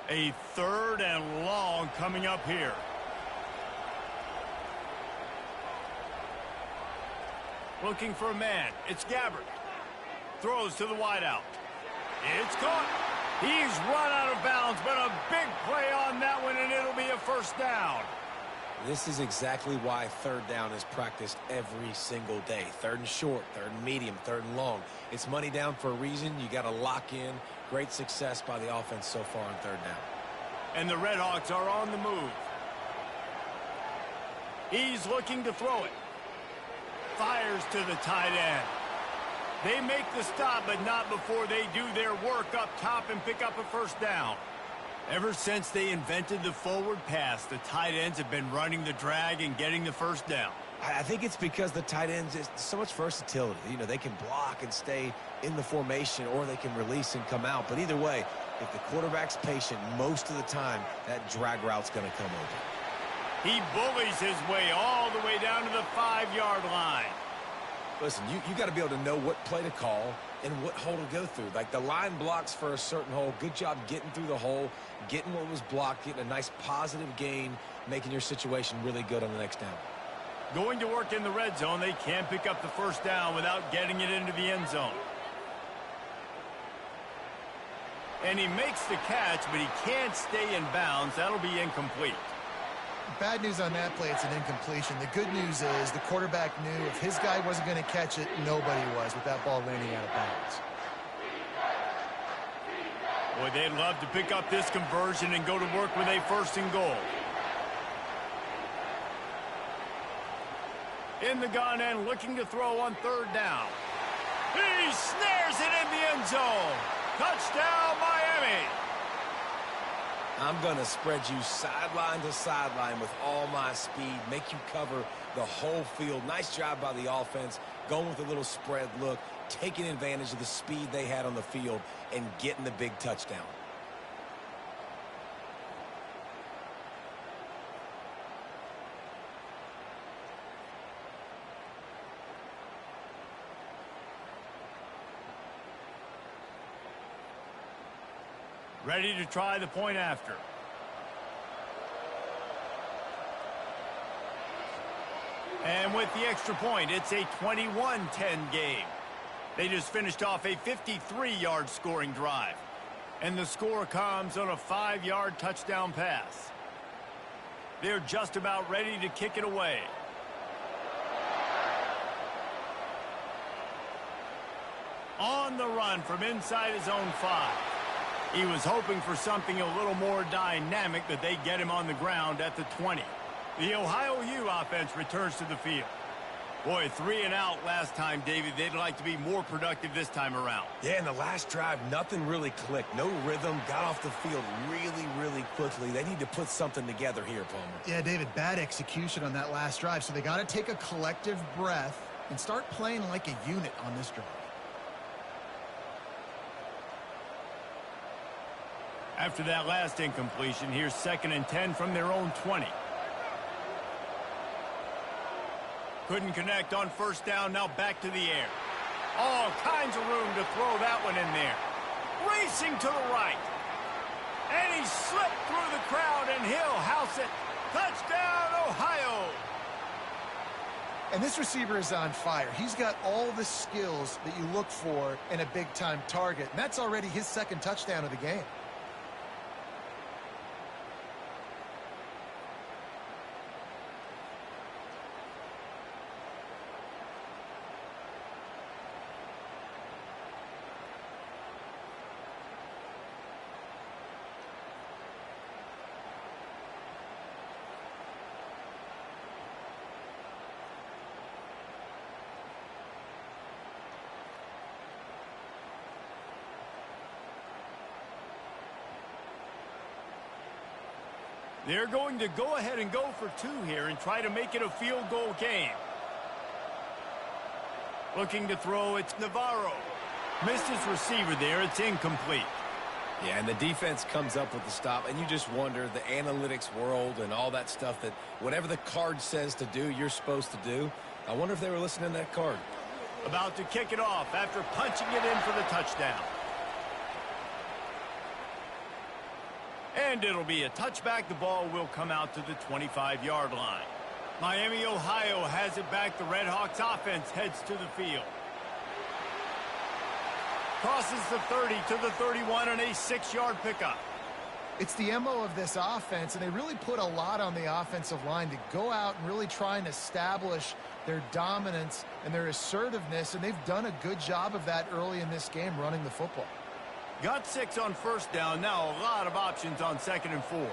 A 3rd and long coming up here. Looking for a man. It's Gabbert. Throws to the wideout. It's caught. He's run out of bounds, but a big play on that one, and it'll be a 1st down. This is exactly why 3rd down is practiced every single day. 3rd and short, 3rd and medium, 3rd and long. It's money down for a reason. You got to lock in. Great success by the offense so far on 3rd down. And the Redhawks are on the move. He's looking to throw it. Fires to the tight end. They make the stop, but not before they do their work up top and pick up a 1st down. Ever since they invented the forward pass, the tight ends have been running the drag and getting the 1st down. I think it's because the tight ends is so much versatility. You know, they can block and stay in the formation, or they can release and come out. But either way, if the quarterback's patient, most of the time, that drag route's going to come open. He bullies his way all the way down to the 5-yard line. Listen, you got to be able to know what play to call and what hole to go through. Like the line blocks for a certain hole. Good job getting through the hole, getting what was blocked, getting a nice positive gain, making your situation really good on the next down. Going to work in the red zone, they can't pick up the first down without getting it into the end zone. And he makes the catch, but he can't stay in bounds. That'll be incomplete. Bad news on that play, it's an incompletion. The good news is the quarterback knew if his guy wasn't going to catch it, nobody was with that ball landing out of bounds. Boy, they'd love to pick up this conversion and go to work with a 1st and goal. In the gun and looking to throw on 3rd down. He snares it in the end zone. Touchdown, Miami. I'm going to spread you sideline to sideline with all my speed, make you cover the whole field. Nice job by the offense, going with a little spread look, taking advantage of the speed they had on the field, and getting the big touchdown. Ready to try the point after. And with the extra point, it's a 21-10 game. They just finished off a 53-yard scoring drive. And the score comes on a 5-yard touchdown pass. They're just about ready to kick it away. On the run from inside his own 5. He was hoping for something a little more dynamic, but they get him on the ground at the 20. The Ohio U offense returns to the field. Boy, 3 and out last time, David. They'd like to be more productive this time around. Yeah, in the last drive, nothing really clicked. No rhythm, got off the field really, really quickly. They need to put something together here, Palmer. Yeah, David, bad execution on that last drive, so they got to take a collective breath and start playing like a unit on this drive. After that last incompletion, here's 2nd and 10 from their own 20. Couldn't connect on 1st down, now back to the air. All kinds of room to throw that one in there. Racing to the right. And he slipped through the crowd, and he'll house it. Touchdown, Ohio! And this receiver is on fire. He's got all the skills that you look for in a big-time target, and that's already his 2nd touchdown of the game. They're going to go ahead and go for 2 here and try to make it a field goal game. Looking to throw, it's Navarro. Missed his receiver there, it's incomplete. Yeah, and the defense comes up with the stop, and you just wonder, the analytics world and all that stuff, that whatever the card says to do, you're supposed to do. I wonder if they were listening to that card. About to kick it off after punching it in for the touchdown. And it'll be a touchback. The ball will come out to the 25-yard line. Miami, Ohio has it back. The Redhawks offense heads to the field. Crosses the 30 to the 31 on a 6-yard pickup. It's the MO of this offense, and they really put a lot on the offensive line to go out and really try and establish their dominance and their assertiveness, and they've done a good job of that early in this game running the football. Got 6 on 1st down. Now a lot of options on 2nd and 4.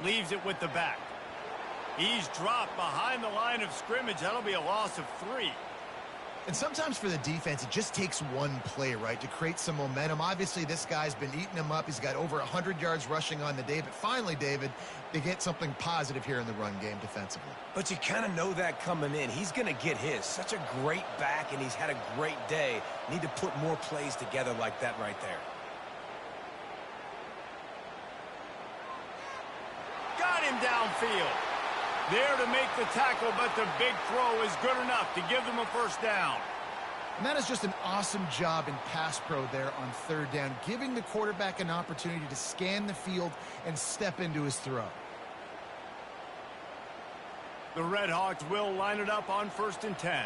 Leaves it with the back. He's dropped behind the line of scrimmage. That'll be a loss of 3. And sometimes for the defense, it just takes one play, right, to create some momentum. Obviously, this guy's been eating him up. He's got over 100 yards rushing on the day. But finally, David, they get something positive here in the run game defensively. But you kind of know that coming in. He's going to get his. Such a great back, and he's had a great day. Need to put more plays together like that right there. Got him downfield. There to make the tackle, but the big throw is good enough to give them a first down. And that is just an awesome job in pass pro there on third down, giving the quarterback an opportunity to scan the field and step into his throw. The Red Hawks will line it up on 1st and 10.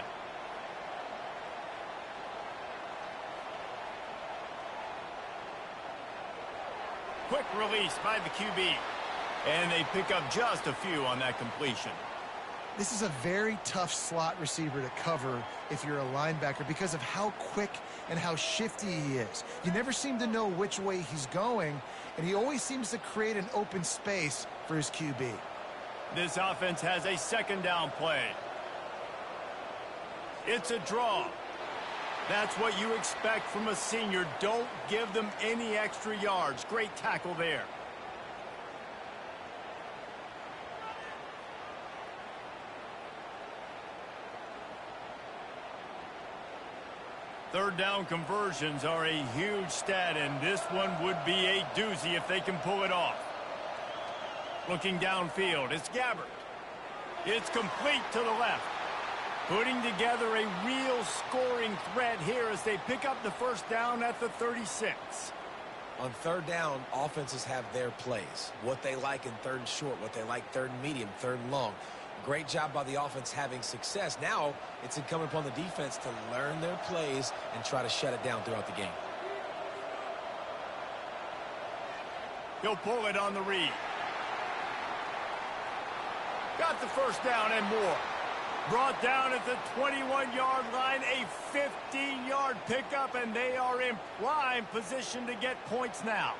Quick release by the QB. And they pick up just a few on that completion. This is a very tough slot receiver to cover if you're a linebacker because of how quick and how shifty he is. You never seem to know which way he's going, and he always seems to create an open space for his QB. This offense has a 2nd down play. It's a draw. That's what you expect from a senior. Don't give them any extra yards. Great tackle there. Third down conversions are a huge stat, and this one would be a doozy if they can pull it off. Looking downfield, it's Gabbert. It's complete to the left. Putting together a real scoring threat here as they pick up the first down at the 36. On third down, offenses have their plays. What they like in 3rd and short, what they like 3rd and medium, 3rd and long. Great job by the offense having success. Now it's incumbent upon the defense to learn their plays and try to shut it down throughout the game. He'll pull it on the read. Got the first down and more. Brought down at the 21-yard line, a 15-yard pickup, and they are in prime position to get points now.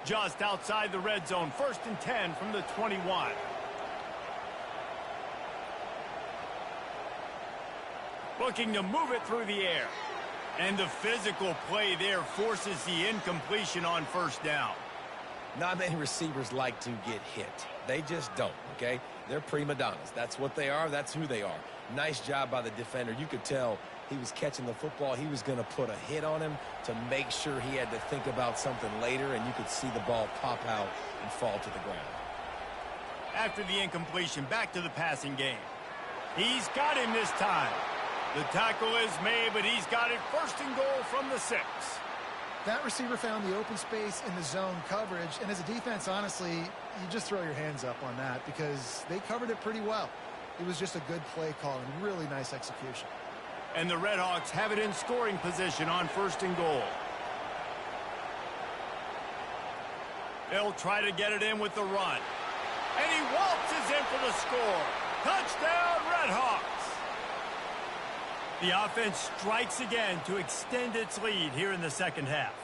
Just outside the red zone, 1st and 10 from the 21. Looking to move it through the air. And the physical play there forces the incompletion on 1st down. Not many receivers like to get hit. They just don't, okay? They're prima donnas. That's what they are. That's who they are. Nice job by the defender. You could tell he was catching the football. He was going to put a hit on him to make sure he had to think about something later, and you could see the ball pop out and fall to the ground. After the incompletion, back to the passing game. He's got him this time. The tackle is made, but he's got it 1st and goal from the 6. That receiver found the open space in the zone coverage, and as a defense, honestly, you just throw your hands up on that because they covered it pretty well. It was just a good play call and really nice execution. And the Red Hawks have it in scoring position on 1st and goal. They'll try to get it in with the run. And he waltzes in for the score. Touchdown, Red Hawks! The offense strikes again to extend its lead here in the 2nd half.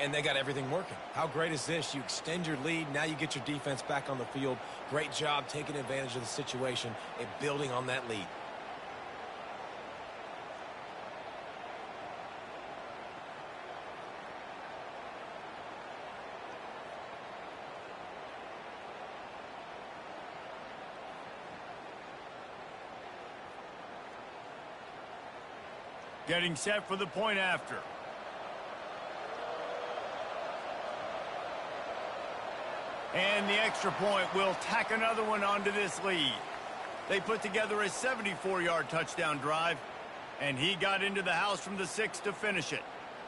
And they got everything working. How great is this? You extend your lead. Now you get your defense back on the field. Great job taking advantage of the situation and building on that lead. Getting set for the point after. And the extra point will tack another one onto this lead. They put together a 74-yard touchdown drive, and he got into the house from the 6 to finish it.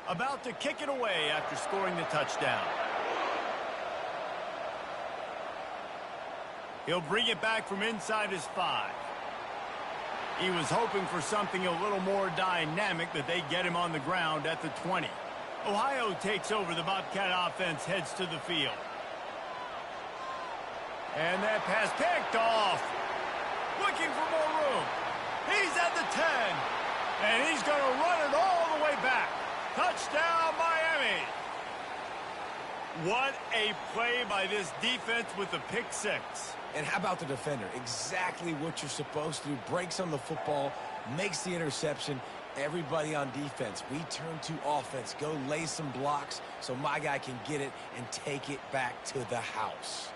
About to kick it away after scoring the touchdown. He'll bring it back from inside his 5. He was hoping for something a little more dynamic, but they get him on the ground at the 20. Ohio takes over. The Bobcat offense heads to the field. And that pass picked off. Looking for more room. He's at the 10. And he's going to run it all the way back. Touchdown, Miami. What a play by this defense with the pick 6. And how about the defender? Exactly what you're supposed to do. Breaks on the football, makes the interception. Everybody on defense, we turn to offense. Go lay some blocks so my guy can get it and take it back to the house.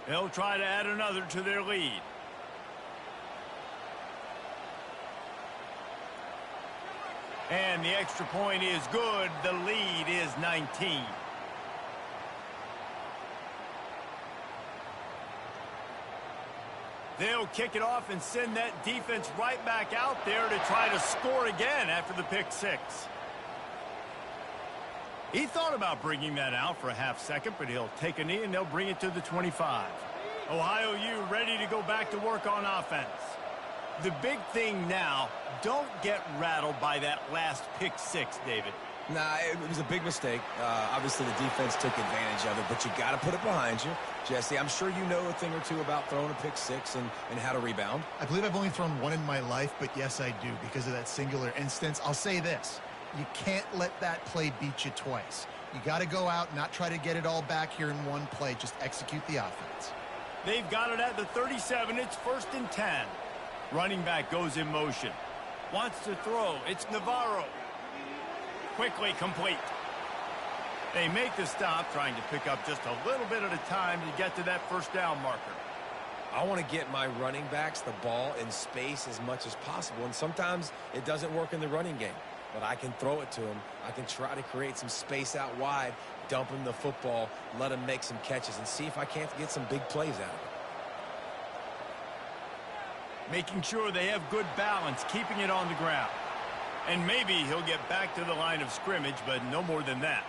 They'll try to add another to their lead. And the extra point is good. The lead is 19. They'll kick it off and send that defense right back out there to try to score again after the pick six. He thought about bringing that out for a half second, but he'll take a knee and they'll bring it to the 25. Ohio U ready to go back to work on offense. The big thing now, don't get rattled by that last pick six, David. Nah, it was a big mistake. Obviously, the defense took advantage of it, but you got to put it behind you. Jesse, I'm sure you know a thing or two about throwing a pick six and how to rebound. I believe I've only thrown one in my life, but yes, I do because of that singular instance. I'll say this. You can't let that play beat you twice. You got to go out and not try to get it all back here in one play. Just execute the offense. They've got it at the 37. It's 1st and 10. Running back goes in motion. Wants to throw. It's Navarro. Quickly complete. They make the stop, trying to pick up just a little bit at a time to get to that first down marker. I want to get my running backs the ball in space as much as possible, and sometimes it doesn't work in the running game. But I can throw it to him. I can try to create some space out wide, dump him the football, let him make some catches, and see if I can't get some big plays out of it. Making sure they have good balance, keeping it on the ground. And maybe he'll get back to the line of scrimmage, but no more than that.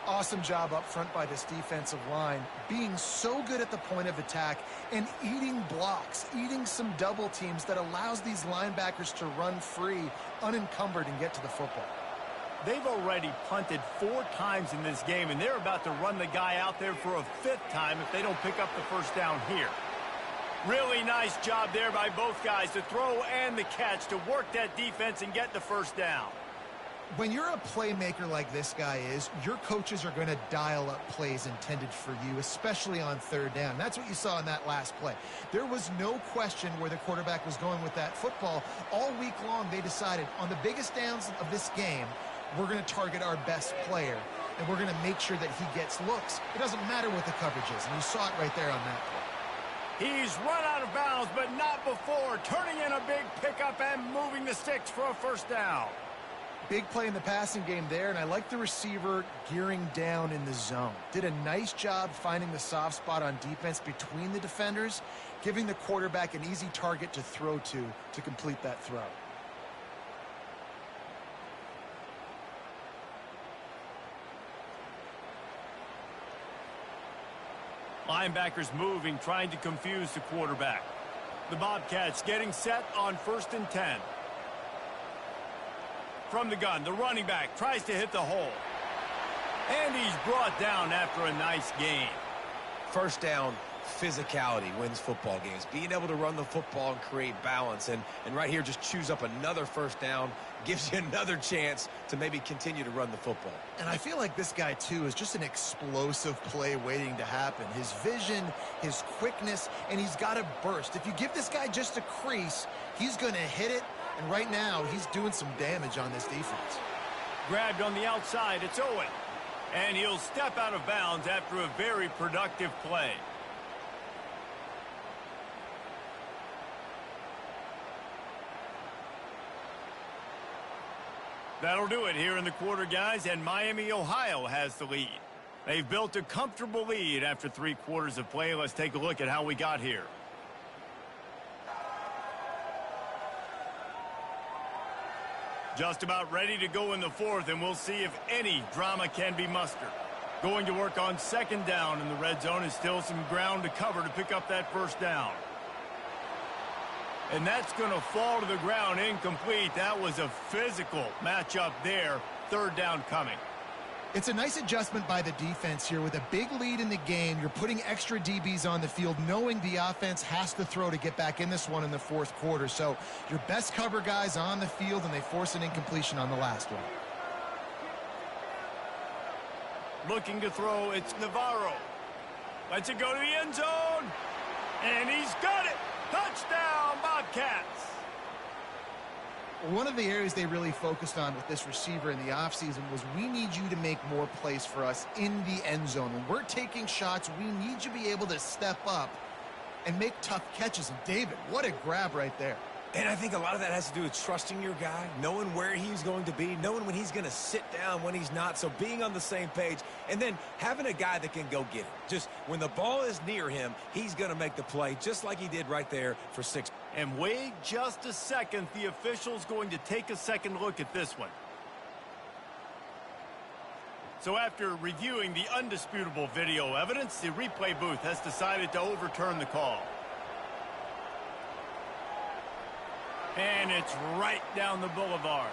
Awesome job up front by this defensive line, being so good at the point of attack and eating blocks, eating some double teams that allows these linebackers to run free, unencumbered, and get to the football. They've already punted 4 times in this game, and they're about to run the guy out there for a 5th time if they don't pick up the first down here. Really nice job there by both guys to throw and the catch to work that defense and get the first down. When you're a playmaker like this guy is, your coaches are going to dial up plays intended for you, especially on 3rd down. That's what you saw in that last play. There was no question where the quarterback was going with that football. All week long, they decided on the biggest downs of this game, we're going to target our best player, and we're going to make sure that he gets looks. It doesn't matter what the coverage is, and you saw it right there on that play. He's run out of bounds, but not before, turning in a big pickup and moving the sticks for a first down. Big play in the passing game there, and I like the receiver gearing down in the zone. Did a nice job finding the soft spot on defense between the defenders, giving the quarterback an easy target to throw to complete that throw. Linebackers moving, trying to confuse the quarterback. The Bobcats getting set on 1st and 10. From the gun, the running back tries to hit the hole. And he's brought down after a nice gain. First down, physicality wins football games. Being able to run the football and create balance. And right here, just choose up another first down, gives you another chance to maybe continue to run the football. And I feel like this guy, too, is just an explosive play waiting to happen. His vision, his quickness, and he's got a burst. If you give this guy just a crease, he's going to hit it. And right now, he's doing some damage on this defense. Grabbed on the outside, it's Owen. And he'll step out of bounds after a very productive play. That'll do it here in the quarter, guys, and Miami, Ohio has the lead. They've built a comfortable lead after 3 quarters of play. Let's take a look at how we got here. Just about ready to go in the 4th, and we'll see if any drama can be mustered. Going to work on 2nd down in the red zone, is still some ground to cover to pick up that first down. And that's going to fall to the ground incomplete. That was a physical matchup there. 3rd down coming. It's a nice adjustment by the defense here. With a big lead in the game, you're putting extra DBs on the field, knowing the offense has to throw to get back in this one in the 4th quarter. So your best cover guys on the field, and they force an incompletion on the last one. Looking to throw, it's Navarro. Lets it go to the end zone. And he's got it. Touchdown, Bobcats. One of the areas they really focused on with this receiver in the offseason was we need you to make more plays for us in the end zone. When we're taking shots, we need you to be able to step up and make tough catches. And David, what a grab right there. And I think a lot of that has to do with trusting your guy, knowing where he's going to be, knowing when he's going to sit down, when he's not. So being on the same page, and then having a guy that can go get it. Just when the ball is near him, he's going to make the play, just like he did right there for 6. And wait just a second. The official's going to take a second look at this one. So after reviewing the undisputable video evidence, the replay booth has decided to overturn the call. And it's right down the boulevard.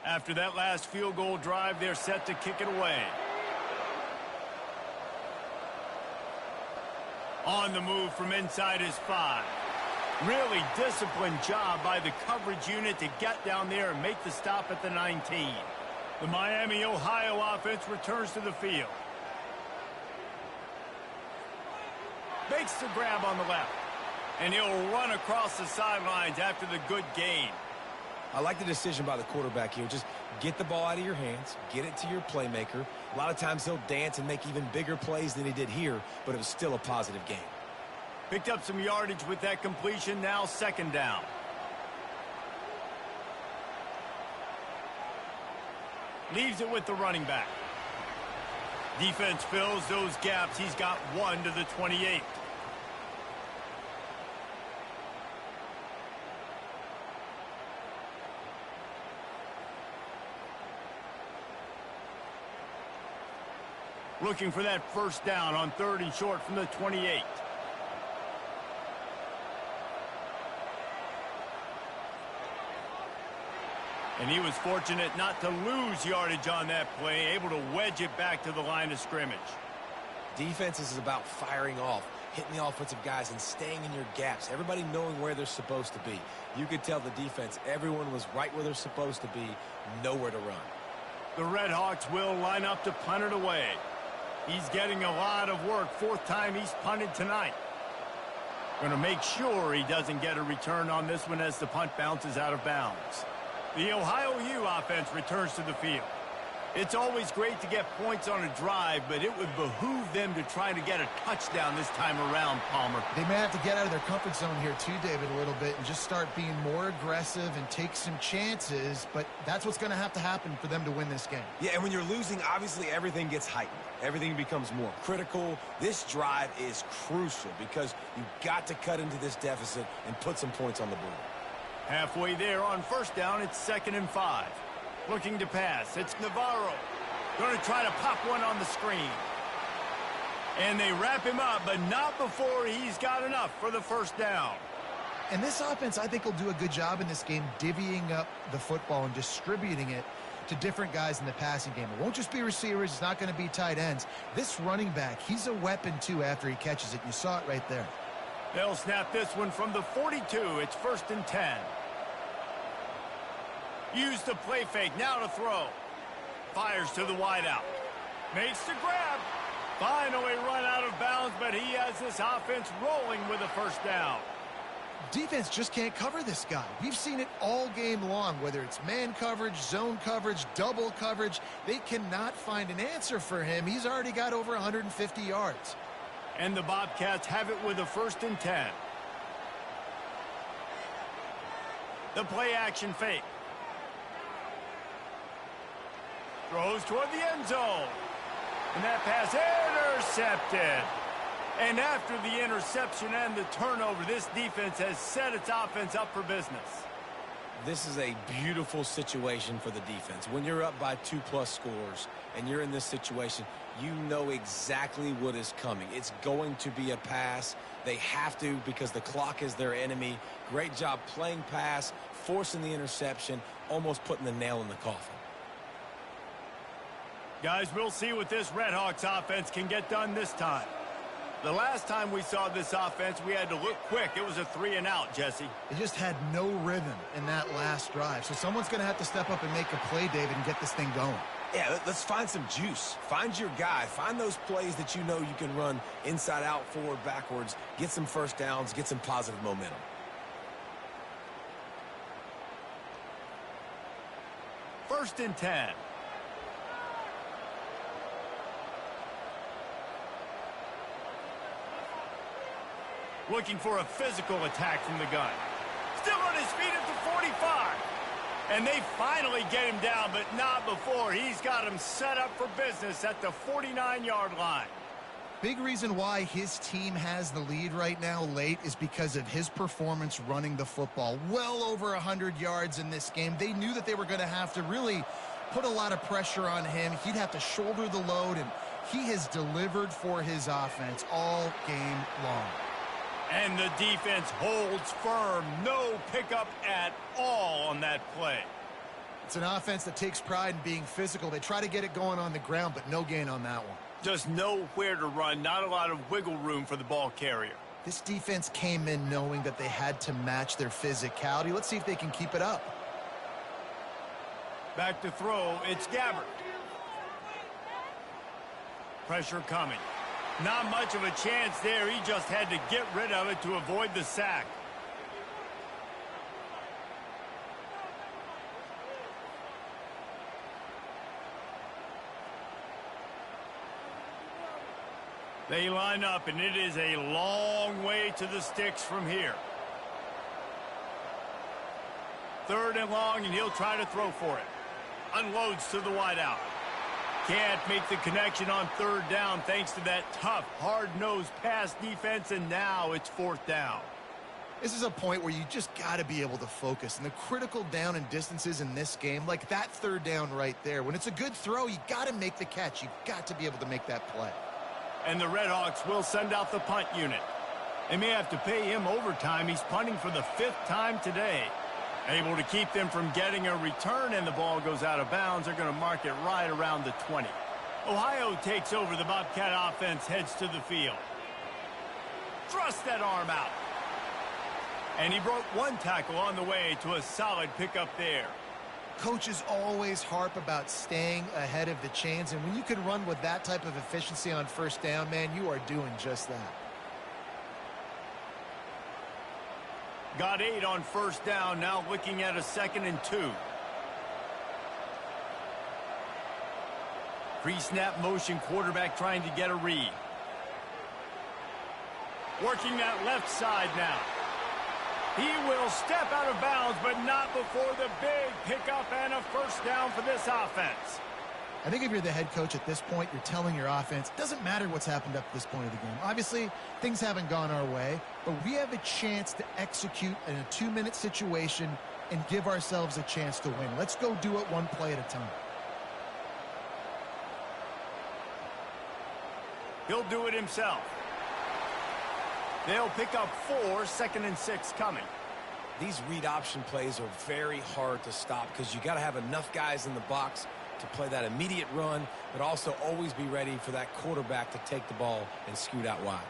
After that last field goal drive, they're set to kick it away. On the move from inside his 5. Really disciplined job by the coverage unit to get down there and make the stop at the 19. The Miami, Ohio offense returns to the field. Makes the grab on the left. And he'll run across the sidelines after the good gain. I like the decision by the quarterback here. Just get the ball out of your hands, get it to your playmaker. A lot of times he'll dance and make even bigger plays than he did here, but it was still a positive game. Picked up some yardage with that completion, now second down. Leaves it with the running back. Defense fills those gaps. He's got 1 to the 28. Looking for that first down on 3rd and short from the 28. And he was fortunate not to lose yardage on that play, able to wedge it back to the line of scrimmage. Defense is about firing off, hitting the offensive guys and staying in your gaps. Everybody knowing where they're supposed to be. You could tell the defense, everyone was right where they're supposed to be, nowhere to run. The Red Hawks will line up to punt it away. He's getting a lot of work. 4th time he's punted tonight. Going to make sure he doesn't get a return on this one as the punt bounces out of bounds. The Ohio U offense returns to the field. It's always great to get points on a drive, but it would behoove them to try to get a touchdown this time around, Palmer. They may have to get out of their comfort zone here too, David, a little bit and just start being more aggressive and take some chances, but that's what's going to happen for them to win this game. Yeah, and when you're losing, obviously everything gets heightened. Everything becomes more critical. This drive is crucial because you've got to cut into this deficit and put some points on the board. Halfway there on first down, it's 2nd and 5. Looking to pass, it's Navarro. Going to try to pop one on the screen. And they wrap him up, but not before he's got enough for the first down. And this offense, I think, will do a good job in this game divvying up the football and distributing it to different guys in the passing game. It won't just be receivers. It's not going to be tight ends. This running back, he's a weapon, too, after he catches it. You saw it right there. They'll snap this one from the 42. It's 1st and 10. Use the play fake, now to throw. Fires to the wideout. Makes the grab. Finally run out of bounds, but he has this offense rolling with a first down. Defense just can't cover this guy. We've seen it all game long, whether it's man coverage, zone coverage, double coverage. They cannot find an answer for him. He's already got over 150 yards. And the Bobcats have it with a 1st and 10. The play action fake. Throws toward the end zone. And that pass intercepted. And after the interception and the turnover, this defense has set its offense up for business. This is a beautiful situation for the defense. When you're up by 2+ scores and you're in this situation, you know exactly what is coming. It's going to be a pass. They have to because the clock is their enemy. Great job playing pass, forcing the interception, almost putting the nail in the coffin. Guys, we'll see what this Redhawks offense can get done this time. The last time we saw this offense, we had to look quick. It was a 3-and-out, Jesse. They just had no rhythm in that last drive. So someone's going to have to step up and make a play, David, and get this thing going. Yeah, let's find some juice. Find your guy. Find those plays that you know you can run inside out, forward, backwards. Get some first downs. Get some positive momentum. First and 10. Looking for a physical attack from the gun. Still on his feet at the 45. And they finally get him down, but not before. He's got him set up for business at the 49-yard line. Big reason why his team has the lead right now late is because of his performance running the football. Well over 100 yards in this game. They knew that they were going to have to really put a lot of pressure on him. He'd have to shoulder the load, and he has delivered for his offense all game long. And the defense holds firm. No pickup at all on that play. It's an offense that takes pride in being physical. They try to get it going on the ground, but no gain on that one. Just nowhere to run. Not a lot of wiggle room for the ball carrier. This defense came in knowing that they had to match their physicality. Let's see if they can keep it up. Back to throw. It's Gabbert. Pressure coming. Not much of a chance there. He just had to get rid of it to avoid the sack. They line up, and it is a long way to the sticks from here. Third and long, and he'll try to throw for it. Unloads to the wideout. Can't make the connection on third down thanks to that tough, hard-nosed pass defense, and now it's fourth down. This is a point where you just got to be able to focus. And the critical down and distances in this game, like that third down right there, when it's a good throw, you got to make the catch. You've got to be able to make that play. And the Redhawks will send out the punt unit. They may have to pay him overtime. He's punting for the 5th time today. Able to keep them from getting a return, and the ball goes out of bounds. They're going to mark it right around the 20. Ohio takes over. The Bobcat offense heads to the field. Thrust that arm out. And he broke one tackle on the way to a solid pickup there. Coaches always harp about staying ahead of the chains, and when you can run with that type of efficiency on first down, man, you are doing just that. Got 8 on first down, now looking at a 2nd and 2. Pre-snap motion, quarterback trying to get a read. Working that left side now. He will step out of bounds, but not before the big pickup and a first down for this offense. I think if you're the head coach at this point, you're telling your offense, it doesn't matter what's happened up to this point of the game. Obviously, things haven't gone our way, but we have a chance to execute in a 2-minute situation and give ourselves a chance to win. Let's go do it one play at a time. He'll do it himself. They'll pick up 4, 2nd and 6 coming. These read option plays are very hard to stop because you got to have enough guys in the box to play that immediate run, but also always be ready for that quarterback to take the ball and scoot out wide.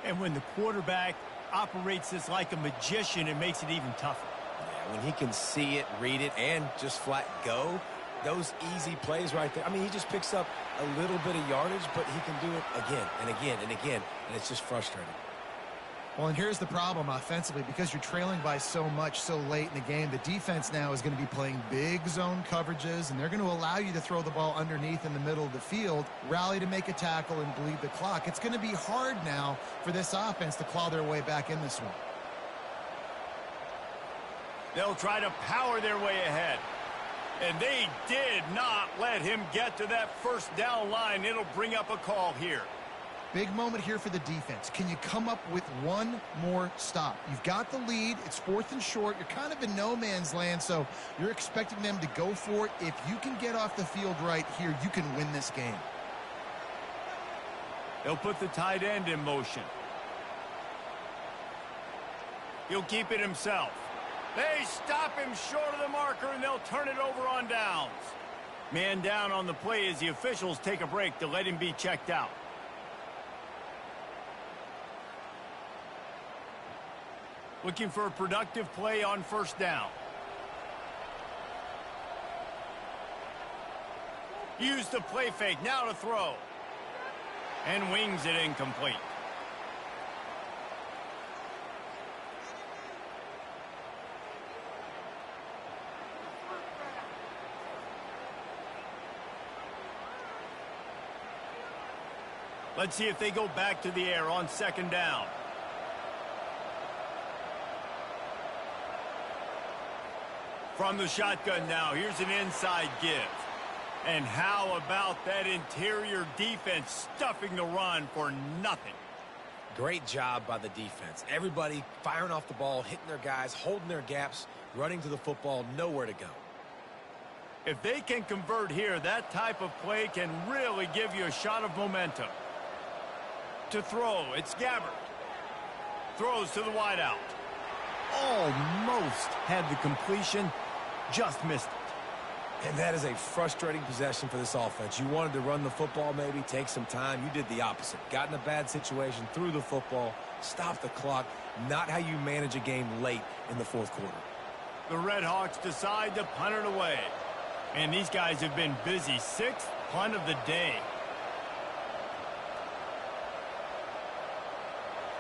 And when the quarterback operates this like a magician, it makes it even tougher. Yeah, when he can see it, read it, and just flat go, those easy plays right there. I mean, he just picks up a little bit of yardage, but he can do it again and again and again, and it's just frustrating. Well, and here's the problem offensively. Because you're trailing by so much so late in the game, the defense now is going to be playing big zone coverages, and they're going to allow you to throw the ball underneath in the middle of the field, rally to make a tackle, and bleed the clock. It's going to be hard now for this offense to claw their way back in this one. They'll try to power their way ahead. And they did not let him get to that first down line. It'll bring up a call here. Big moment here for the defense. Can you come up with one more stop? You've got the lead. It's 4th and short. You're kind of in no man's land, so you're expecting them to go for it. If you can get off the field right here, you can win this game. They'll put the tight end in motion. He'll keep it himself. They stop him short of the marker, and they'll turn it over on downs. Man down on the play as the officials take a break to let him be checked out. Looking for a productive play on 1st down. Use the play fake, now to throw. And wings it incomplete. Let's see if they go back to the air on 2nd down. From the shotgun now, here's an inside give. And how about that interior defense stuffing the run for nothing? Great job by the defense. Everybody firing off the ball, hitting their guys, holding their gaps, running to the football, nowhere to go. If they can convert here, that type of play can really give you a shot of momentum. To throw, it's Gabbert. Throws to the wideout. Almost had the completion, just missed it. And that is a frustrating possession for this offense. You wanted to run the football, maybe take some time. You did the opposite. Got in a bad situation, threw the football, stopped the clock. Not how you manage a game late in the 4th quarter. The Red Hawks decide to punt it away. And these guys have been busy. 6th punt of the day.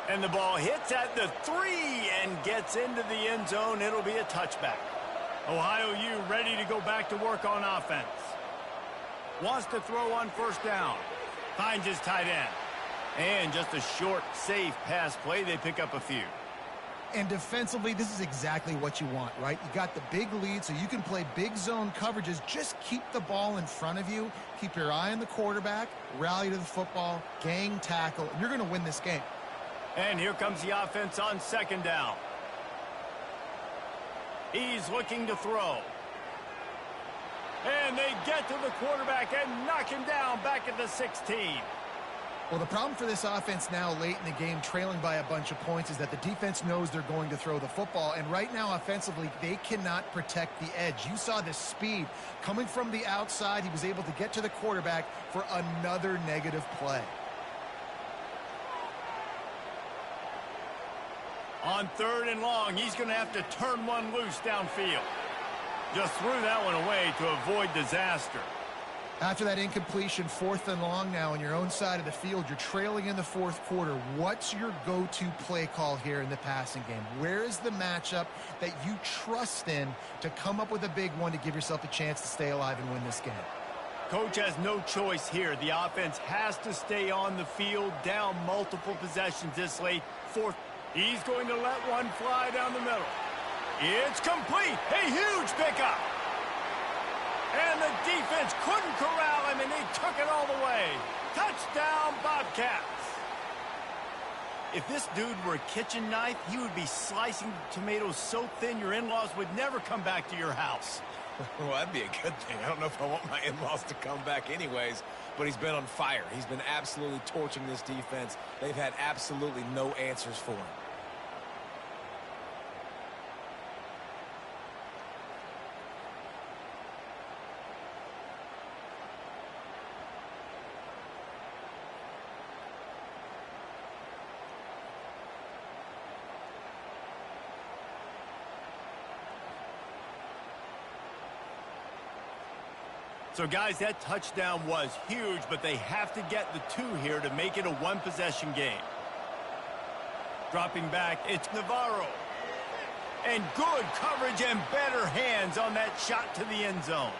And the ball hits at the 3 and gets into the end zone. It'll be a touchback. Ohio U ready to go back to work on offense. Wants to throw on 1st down. Finds his tight end. And just a short, safe pass play. They pick up a few. And defensively, this is exactly what you want, right? You got the big lead, so you can play big zone coverages. Just keep the ball in front of you. Keep your eye on the quarterback. Rally to the football. Gang tackle. You're going to win this game. And here comes the offense on 2nd down. He's looking to throw. And they get to the quarterback and knock him down back at the 16. Well, the problem for this offense now late in the game, trailing by a bunch of points, is that the defense knows they're going to throw the football. And right now, offensively, they cannot protect the edge. You saw the speed coming from the outside. He was able to get to the quarterback for another negative play. On 3rd and long, he's going to have to turn one loose downfield. Just threw that one away to avoid disaster. After that incompletion, 4th and long now on your own side of the field, you're trailing in the 4th quarter. What's your go-to play call here in the passing game? Where is the matchup that you trust in to come up with a big one to give yourself a chance to stay alive and win this game? Coach has no choice here. The offense has to stay on the field, down multiple possessions this late. 4th. He's going to let one fly down the middle. It's complete. A huge pickup. And the defense couldn't corral him, and they took it all the way. Touchdown, Bobcats. If this dude were a kitchen knife, he would be slicing tomatoes so thin your in-laws would never come back to your house. Well, that'd be a good thing. I don't know if I want my in-laws to come back anyways, but he's been on fire. He's been absolutely torching this defense. They've had absolutely no answers for him. So, guys, that touchdown was huge, but they have to get the 2 here to make it a one-possession game. Dropping back, it's Navarro. And good coverage and better hands on that shot to the end zone.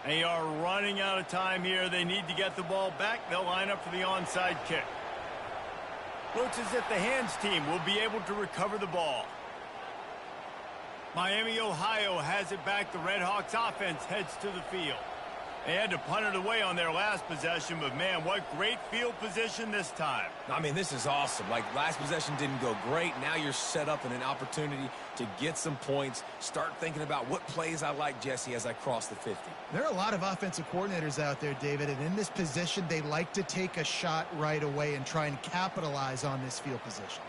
They are running out of time here. They need to get the ball back. They'll line up for the onside kick. Looks as if the hands team will be able to recover the ball. Miami, Ohio has it back. The Redhawks offense heads to the field. They had to punt it away on their last possession, but man, what great field position this time. I mean, this is awesome. Like, last possession didn't go great. Now you're set up in an opportunity to get some points. Start thinking about what plays I like, Jesse, as I cross the 50. There are a lot of offensive coordinators out there, David, and in this position, they like to take a shot right away and try and capitalize on this field position.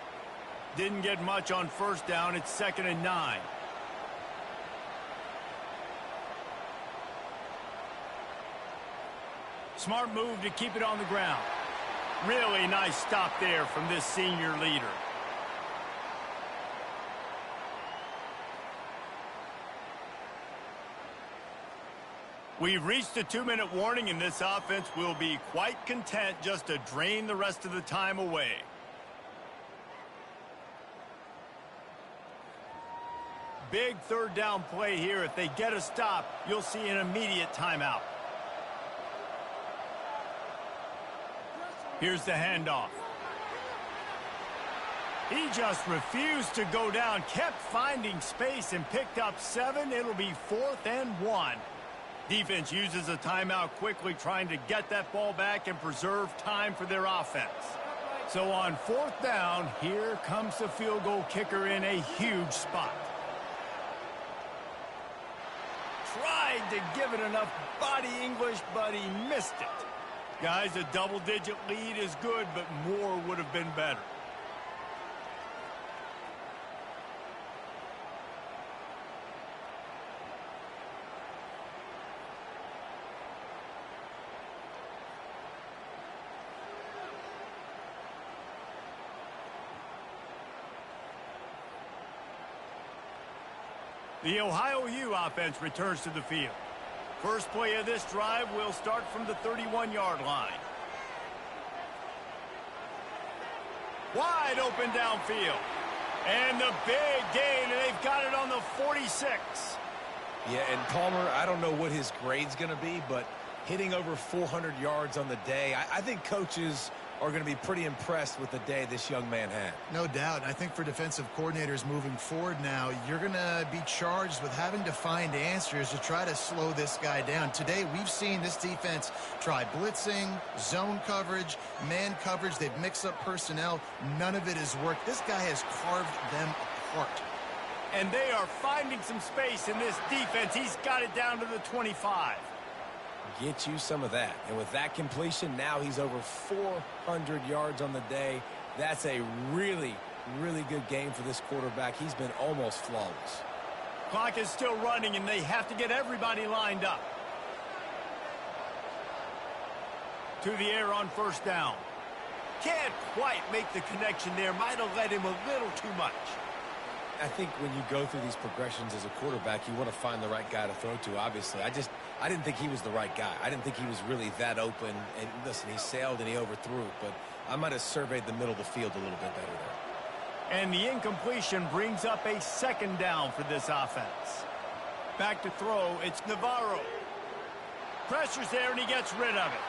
Didn't get much on first down. It's 2nd and 9. Smart move to keep it on the ground. Really nice stop there from this senior leader. We've reached a 2-minute warning, and this offense will be quite content just to drain the rest of the time away. Big 3rd down play here. If they get a stop, you'll see an immediate timeout. Here's the handoff. He just refused to go down, kept finding space, and picked up 7. It'll be 4th and 1. Defense uses a timeout quickly, trying to get that ball back and preserve time for their offense. So on 4th down, here comes the field goal kicker in a huge spot. Tried to give it enough body English, but he missed it. Guys, a double-digit lead is good, but more would have been better. The Ohio U offense returns to the field. First play of this drive will start from the 31-yard line. Wide open downfield. And the big gain, and they've got it on the 46. Yeah, and Palmer, I don't know what his grade's going to be, but hitting over 400 yards on the day, I think coaches are going to be pretty impressed with the day this young man had. No doubt. I think for defensive coordinators moving forward now, you're going to be charged with having to find answers to try to slow this guy down. Today, we've seen this defense try blitzing, zone coverage, man coverage. They've mixed up personnel. None of it has worked. This guy has carved them apart. And they are finding some space in this defense. He's got it down to the 25. Get you some of that. And with that completion, now he's over 400 yards on the day. That's a really, really good game for this quarterback. He's been almost flawless. Clock is still running, and they have to get everybody lined up. To the air on first down. Can't quite make the connection there. Might have led him a little too much. I think when you go through these progressions as a quarterback, you want to find the right guy to throw to, obviously. I didn't think he was the right guy. I didn't think he was really that open. And listen, he sailed and he overthrew it, but I might have surveyed the middle of the field a little bit better there. And the incompletion brings up a 2nd down for this offense. Back to throw, it's Navarro. Pressure's there, and he gets rid of it.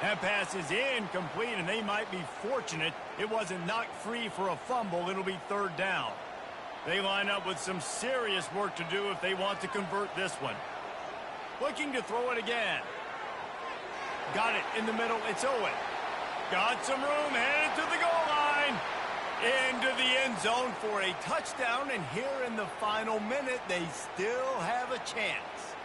That pass is incomplete, and they might be fortunate it wasn't knocked free for a fumble. It'll be 3rd down. They line up with some serious work to do if they want to convert this one. Looking to throw it again. Got it in the middle. It's Owen. Got some room, headed to the goal line. Into the end zone for a touchdown, and here in the final minute, they still have a chance.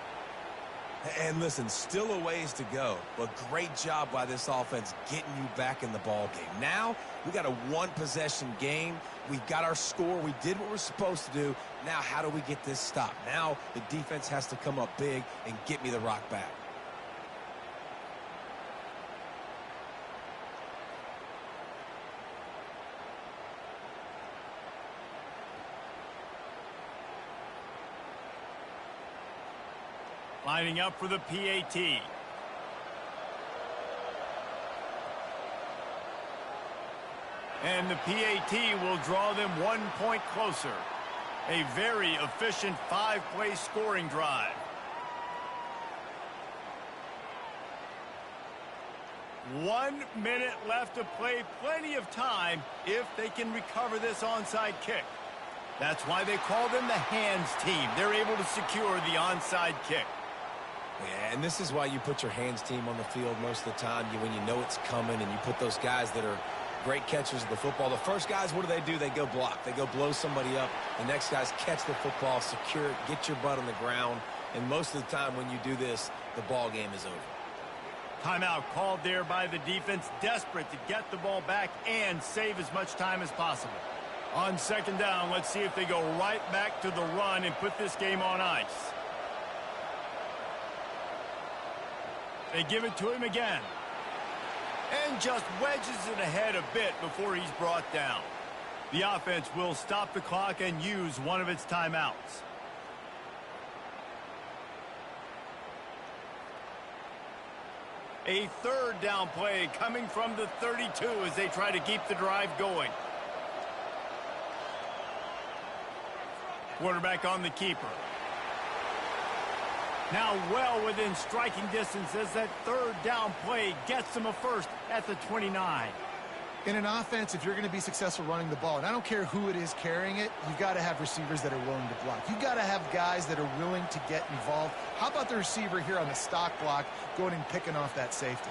And listen, still a ways to go, but great job by this offense getting you back in the ball game. Now, we got a 1-possession game. We've got our score. We did what we're supposed to do. Now, how do we get this stop? Now, the defense has to come up big and get me the rock back. Lining up for the PAT. And the PAT will draw them 1 point closer. A very efficient 5-play scoring drive. One minute left to play. Plenty of time if they can recover this onside kick. That's why they call them the hands team. They're able to secure the onside kick. Yeah, and this is why you put your hands team on the field most of the time, when you know it's coming, and you put those guys that are great catchers of the football. The first guys, what do? They go block. They go blow somebody up. The next guys catch the football, secure it, get your butt on the ground. And most of the time when you do this, the ball game is over. Timeout called there by the defense, desperate to get the ball back and save as much time as possible. On second down, let's see if they go right back to the run and put this game on ice. They give it to him again. And just wedges it ahead a bit before he's brought down. The offense will stop the clock and use one of its timeouts. A third down play coming from the 32 as they try to keep the drive going. Quarterback on the keeper. Now well within striking distance as that third down play gets them a first at the 29. In an offense, if you're going to be successful running the ball, and I don't care who it is carrying it, you've got to have receivers that are willing to block. You've got to have guys that are willing to get involved. How about the receiver here on the stock block going and picking off that safety?